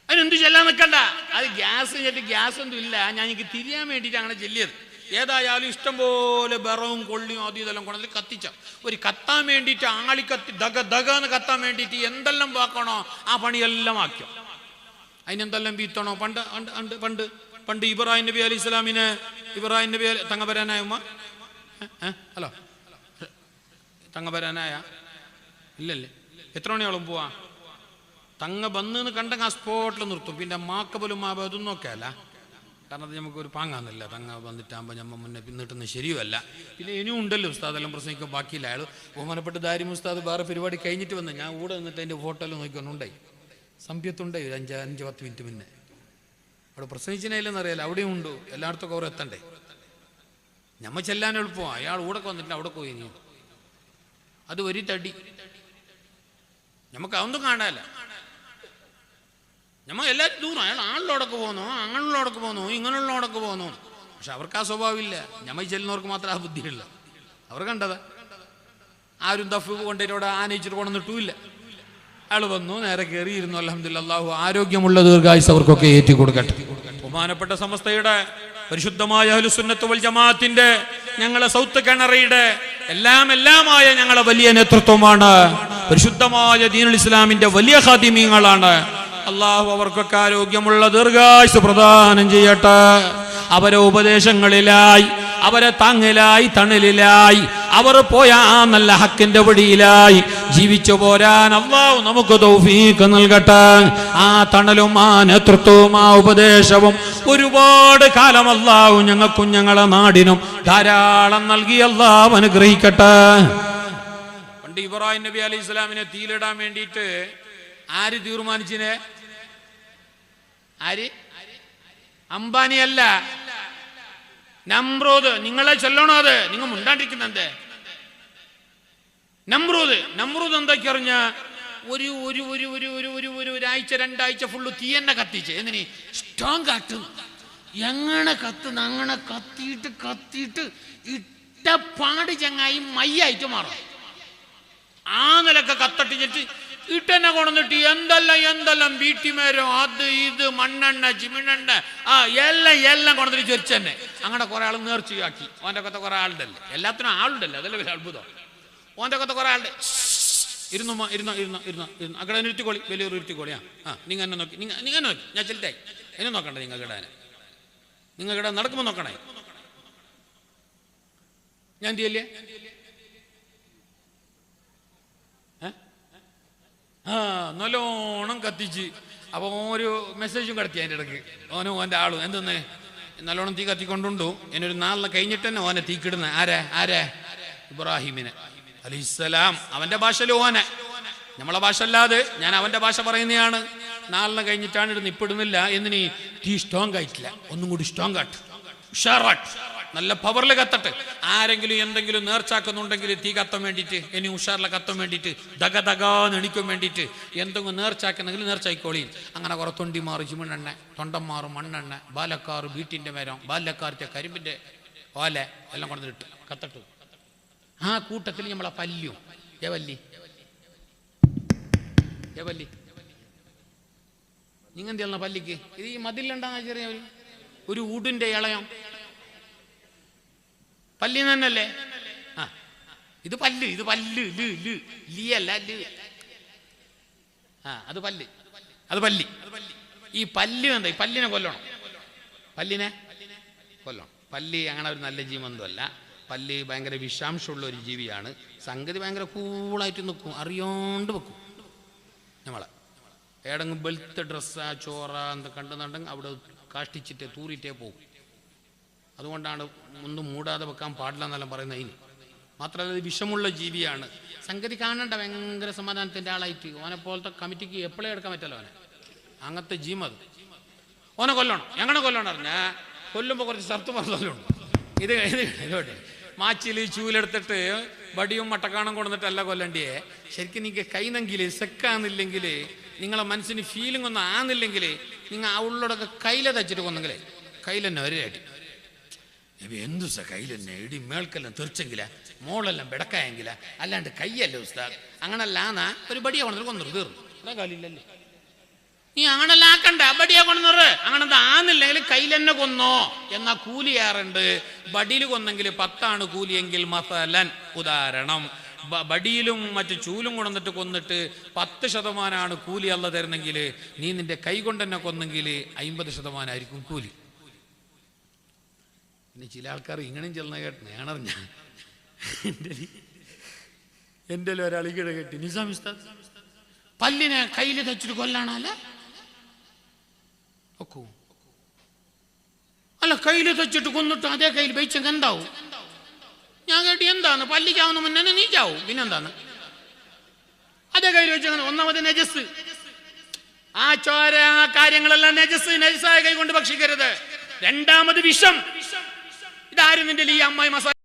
അതിനെന്ത് ചെല്ലാൻ നിൽക്കണ്ട. അത് ഗ്യാസ് ഒന്നും ഇല്ല, ഞാൻ എനിക്ക് തിരിയാൻ വേണ്ടിയിട്ട് അങ്ങനെ ചെല്ലിയത്. ഏതായാലും ഇഷ്ടം പോലെ ബറവും കൊള്ളിയും ആദ്യം ഇതെല്ലാം കൊണ്ടതിൽ കത്തിച്ച ഒരു കത്താൻ വേണ്ടിയിട്ട് ആളിക്കത്തി ദഗന്ന് കത്താൻ വേണ്ടിയിട്ട് എന്തെല്ലാം വാക്കണോ ആ പണിയെല്ലാം ആക്കിയോ. അതിനെന്തെല്ലാം വീത്തണോ പണ്ട് പണ്ട് പണ്ട് ഇബ്രാഹിം നബി അലി ഇസ്ലാമിന് ഇബ്രാഹിം നബി തങ്ങപരാനായ ഉമ്മ ഹലോ തങ്ങപരാനായ ഇല്ലല്ലേ എത്ര മണിയോളം പോവാ തങ്ങ വന്ന് കണ്ടെങ്കിൽ ആ സ്പോട്ടിൽ നിർത്തും. പിന്നെ മാക്കബലും അതൊന്നും ഒക്കെ അല്ല, കാരണം അത് നമുക്കൊരു പാങ്ങാന്നില്ല. തങ്ങ വന്നിട്ടാകുമ്പോൾ നമ്മൾ മുന്നേ പിന്നിട്ടുന്നത് ശരിയുമല്ല. പിന്നെ ഇനിയും ഉണ്ടല്ലോ ഉസ്താദെല്ലാം പ്രസംഗിക്കാൻ ബാക്കിയില്ല. അയാൾ ബഹുമാനപ്പെട്ട ദാരിം ഉസ്താദ് വേറെ പരിപാടി കഴിഞ്ഞിട്ട് വന്ന് ഞാൻ കൂടെ നിന്നിട്ട് അതിൻ്റെ ഫോട്ടോയിൽ നോക്കിക്കൊണ്ടുണ്ടായി. സംഭ്യത്തുണ്ടായി ഒരു 5-10 മിനിറ്റ് മുന്നേ. അവിടെ പ്രസംഗിച്ചതിനെല്ലാം അറിയാലോ, അവിടെയും ഉണ്ട്. എല്ലായിടത്തും അവർ എത്തണ്ടേ. ഞമ്മ ചെല്ലാൻ എളുപ്പമാണ്. അയാൾ കൂടെ വന്നിട്ട് അവിടെ പോയി ഇനി അത് ഒരു തടി നമുക്ക് അതൊന്നും കാണാനല്ല. നമ്മൾ എല്ലാവരും ദൂരം അയാൾ ആളിലോടൊക്കെ പോന്നു, അങ്ങനെയുള്ളോടൊക്കെ പോന്നു, ഇങ്ങനെയുള്ളോടൊക്കെ പോന്നു. പക്ഷെ അവർക്ക് ആ സ്വഭാവമില്ല. ഞമ്മ ചെല്ലുന്നവർക്ക് മാത്രം ആ ബുദ്ധിയില്ല. അവർ കണ്ടതാ ആരും ദഫ് കൊണ്ടിട്ട് അവിടെ ആനയിച്ചിട്ട് കൊണ്ടിട്ടുമില്ല. അയാൾ വന്നു, നേരെ കയറിയിരുന്നു. അൽഹംദുലില്ലാഹ്, അല്ലാഹു ആരോഗ്യമുള്ള ദീർഘായുസ് അവർക്കൊക്കെ ഏറ്റി കൊടുക്കട്ടെ. ബഹുമാനപ്പെട്ട സമസ്തയുടെ പരിശുദ്ധമായ അഹ്ലുസുന്നത്ത് വൽ ജമാഅത്തിന്റെ ഞങ്ങളെ സൗത്ത് കിണറയുടെ എല്ലാമായ ഞങ്ങളെ വലിയ നേതൃത്വമാണ്. പരിശുദ്ധമായ ദീനുൽ ഇസ്ലാമിന്റെ വലിയ ഖാദിമീങ്ങളാണ്. അള്ളാഹു അവർക്കൊക്കെ ആരോഗ്യമുള്ള ദീർഘായുസ് പ്രദാനം ചെയ്യട്ടെ. അവരെ ഉപദേശങ്ങളിലായി, അവരെ താങ്ങലായി, തണലിലായി, അവർ പോയ ആ നല്ല ഹക്കിന്റെ വഴിയിലായി ജീവിച്ചു പോരാൻ അള്ളാഹു നമുക്ക് തൗഫീഖ് നൽകട്ടെ. ആ തണലും ആ നേതൃത്വവും ആ ഉപദേശവും ഒരുപാട് കാലം അള്ളാഹു ഞങ്ങൾക്കും ഞങ്ങളെ നാടിനും ധാരാളം നൽകി അള്ളാഹു അനുഗ്രഹിക്കട്ടെ. പണ്ട് ഇബ്രാഹിം നബി അലൈഹി ഇസ്ലാമിനെ തീയിലിടാൻ വേണ്ടിയിട്ട് ആര് തീരുമാനിച്ചിനെ? ആര്? അംബാനിയല്ല, നമ്രൂദ്. നിങ്ങളെ ചൊല്ലണോ? അത് നിങ്ങൾ മുണ്ടാണ്ടിരിക്കുന്നെന്തേ? നമ്രൂദ് എന്തൊക്കെ അറിഞ്ഞ ഒരാഴ്ച 2 ആഴ്ച ഫുള്ള് തീ തന്നെ കത്തിച്ച്. എന്തിന്? സ്ട്രോങ് കാട്ടും. എങ്ങനെ കത്തുന്ന അങ്ങനെ കത്തിയിട്ട് ഇട്ട പാട് ചങ്ങായി മയ്യായിട്ട് മാറും. ആ നിലക്കെ കത്തട്ടിച്ചിട്ട് ഇട്ടെന്നെ കൊണ്ടുവന്നിട്ട് എന്തെല്ലാം വീട്ടിമേരോ അത് ഇത് മണ്ണെണ്ണ ചിമിണെണ്ണ എല്ലാം കൊണ്ടുവന്നിട്ട് ചൊരിച്ച് തന്നെ അങ്ങനെ കുറെ ആൾ നേർച്ചയാക്കി. ഓൻ്റെ കൊത്ത കുറെ ആളുണ്ടല്ലേ, എല്ലാത്തിനും ആളുണ്ടല്ലോ, അതല്ലേ വലിയ അത്ഭുതം. ഓൻ്റെ കൊത്ത കുറെ ആളുടെ ഇരുന്നോ അക്കടെ ഇരുത്തിക്കോളി, വലിയൊരു ഇരുത്തിക്കോളിയാ. നിങ്ങൾ എന്നെ നോക്കി, നിങ്ങൾ നോക്കി, ഞാൻ ചെലുത്തായി എന്നെ നോക്കണ്ട. നിങ്ങൾ കിടാൻ നടക്കുമ്പോൾ നോക്കണേ. ഞാൻ ചെയ്യല്ലേ? നല്ലോണം കത്തിച്ച്. അപ്പൊ ഒരു മെസ്സേജും കടത്തി അതിൻ്റെ ഇടയ്ക്ക്. ഓനും ഓൻ്റെ ആളും എന്തെന്ന് നല്ലോണം തീ കത്തിക്കൊണ്ടുണ്ടു. എന്നൊരു 4 കഴിഞ്ഞിട്ട് തന്നെ ഓനെ തീക്കിടുന്ന ആരെ? ഇബ്രാഹിമിനെ അലൈഹിസ്സലാം. അവന്റെ ഭാഷയിൽ ഓനെ, നമ്മളെ ഭാഷ അല്ലാതെ ഞാൻ അവന്റെ ഭാഷ പറയുന്നതാണ്. 4 കഴിഞ്ഞിട്ടാണ് ഇടുന്നത്, ഇപ്പിടുന്നില്ല. എന്തിനീ? തീ സ്ട്രോങ് ആയിട്ടില്ല, ഒന്നും കൂടി സ്ട്രോങ് ആട്ട്, ഉഷാറാട്ട്, നല്ല പവറിൽ കത്തട്ട്. ആരെങ്കിലും എന്തെങ്കിലും നേർച്ചാക്കുന്നുണ്ടെങ്കിൽ തീ കത്താൻ വേണ്ടിയിട്ട്, ഇനി ഉഷാറിലെ കത്താൻ വേണ്ടിയിട്ട്, ദഗദഗാന്ന് എണിക്കാൻ വേണ്ടിയിട്ട് എന്തെങ്കിലും നേർച്ചാക്കുന്നെങ്കിൽ നേർച്ചായിക്കോളി. അങ്ങനെ കുറെ തൊണ്ടിമാറ് ചിമിണെണ്ണ, തൊണ്ടന്മാറ് മണ്ണെണ്ണ, ബാലക്കാറ് വീട്ടിൻ്റെ മരം, ബാല്യക്കാരത്തെ കരിമ്പിൻ്റെ ഓല എല്ലാം കൊണ്ടിട്ട് കത്തട്ടു. ആ കൂട്ടത്തിൽ നമ്മളെ പല്ലും ഏവല്ലി നിങ്ങെന്ത് ചെയ്യണം പല്ലിക്ക്? ഇത് ഈ മതിലുണ്ടാകുന്ന ചെറിയ ഒരു ഊടിൻ്റെ ഇളയം പല്ലി തന്നെയല്ലേ? ഇത് പല്ല് ലിയല്ല ല്. അത് പല്ലി. ഈ പല്ല് എന്താ? ഈ പല്ലിനെ കൊല്ലണം. പല്ലി അങ്ങനെ ഒരു നല്ല ജീവന്തമല്ല. പല്ലി ഭയങ്കര വിഷാംശമുള്ള ഒരു ജീവിയാണ്. സംഗതി ഭയങ്കര കൂളായിട്ട് നിൽക്കും, അറിയാണ്ട് വെക്കും. നമ്മളെ ഏടെങ്കിലും വെളുത്ത ഡ്രസ്സാ ചോറ എന്താ കണ്ടെന്നുണ്ടെങ്കിൽ അവിടെ കാഷ്ടിച്ചിട്ട് തൂറിയിട്ടേ പോകും. അതുകൊണ്ടാണ് ഒന്നും മൂടാതെ വെക്കാൻ പാടില്ല എന്നെല്ലാം പറയുന്നത്. ഇനി മാത്രമല്ല ഇത് വിഷമുള്ള ജീവിയാണ്. സംഗതി കാണണ്ട, ഭയങ്കര സമാധാനത്തിൻ്റെ ആളായിട്ട്. ഓനെ പോലത്തെ കമ്മിറ്റിക്ക് എപ്പോഴേ എടുക്കാൻ പറ്റല്ലോ. അങ്ങനത്തെ ജീമത് ഓനെ കൊല്ലണം. എങ്ങനെ കൊല്ലണം അറിഞ്ഞാൽ കൊല്ലുമ്പോൾ കുറച്ച് ഷർത്ത് മറന്നുണ്ട്. ഇത് ഇതോട്ടെ മാച്ചിൽ ചൂലെടുത്തിട്ട് വടിയും മട്ടക്കാണം കൊണ്ടുവന്നിട്ടല്ല കൊല്ലണ്ടിയെ. ശരിക്കും നിങ്ങൾക്ക് കൈന്നെങ്കിൽ സെക്കാന്നില്ലെങ്കിൽ നിങ്ങളെ മനസ്സിന് ഫീലിംഗ് ഒന്നും ആന്നില്ലെങ്കിൽ നിങ്ങൾ ആ ഉള്ളോടൊക്കെ കയ്യില തച്ചിട്ട് കൊന്നെങ്കിലേ കയ്യിലെന്നെ ഒരേ അടി. എന്തു സ കയ്യിലെന്നെ ഇടി മേൾക്കെല്ലാം തെറിച്ചെങ്കില മോളെല്ലാം ബെടക്കായെങ്കില അല്ലാണ്ട് കയ്യല്ലേ ഉസ്താദ് അങ്ങനല്ലാന്നാ ഒരു ബടിയെ കൊണ്ടു കൊന്നൊരു തീർന്നു. അതാ കാലില്ലല്ലേ നീ അങ്ങനെല്ലാം ആക്കണ്ട, ബടിയെ കൊണ്ടുവന്നറ്. അങ്ങനത്തെ ആന്നില്ലെങ്കിൽ കയ്യിലെന്നെ കൊന്നോ എന്നാ കൂലിയാറുണ്ട്. ബടിയിൽ കൊന്നെങ്കിൽ 10 കൂലിയെങ്കിൽ മസലൻ ഉദാഹരണം ബടിയിലും മറ്റു ചൂലും കൊണ്ടുവന്നിട്ട് കൊന്നിട്ട് 10% കൂലി അല്ല തരുന്നെങ്കിൽ നീ നിന്റെ കൈ കൊണ്ട് തന്നെ കൊന്നെങ്കിൽ 50% കൂലി. പിന്നെ ചില ആൾക്കാർ ഇങ്ങനെയും ചെല്ലുന്ന കേട്ട് ഞാനറിഞ്ഞ എൻ്റെ ഒരാൾ ഈയിടെ കേട്ടി നിസാം ഉസ്താദ് പല്ലിനെ കയ്യിൽ തച്ചിട്ട് കൊല്ലാണല്ലേ ഒക്കൂ. അല്ല കയ്യിൽ തച്ചിട്ട് കൊന്നിട്ട് അതേ കയ്യിൽ വെച്ചെങ്കിൽ എന്താവും? ഞാൻ കേട്ടി എന്താണ് പല്ലി ചാവുന്ന മുന്നേ നീ ചാവും, പിന്നെന്താണ് അതേ കയ്യിൽ വെച്ചങ്ങനെ. ഒന്നാമത് നജസ്, ആ ചോര ആ കാര്യങ്ങളെല്ലാം നജസായ കൈ കൊണ്ട് ഭക്ഷിക്കരുത്. രണ്ടാമത് വിഷം. ഇതാരും നിന്റെ ഈ അമ്മായി മസാല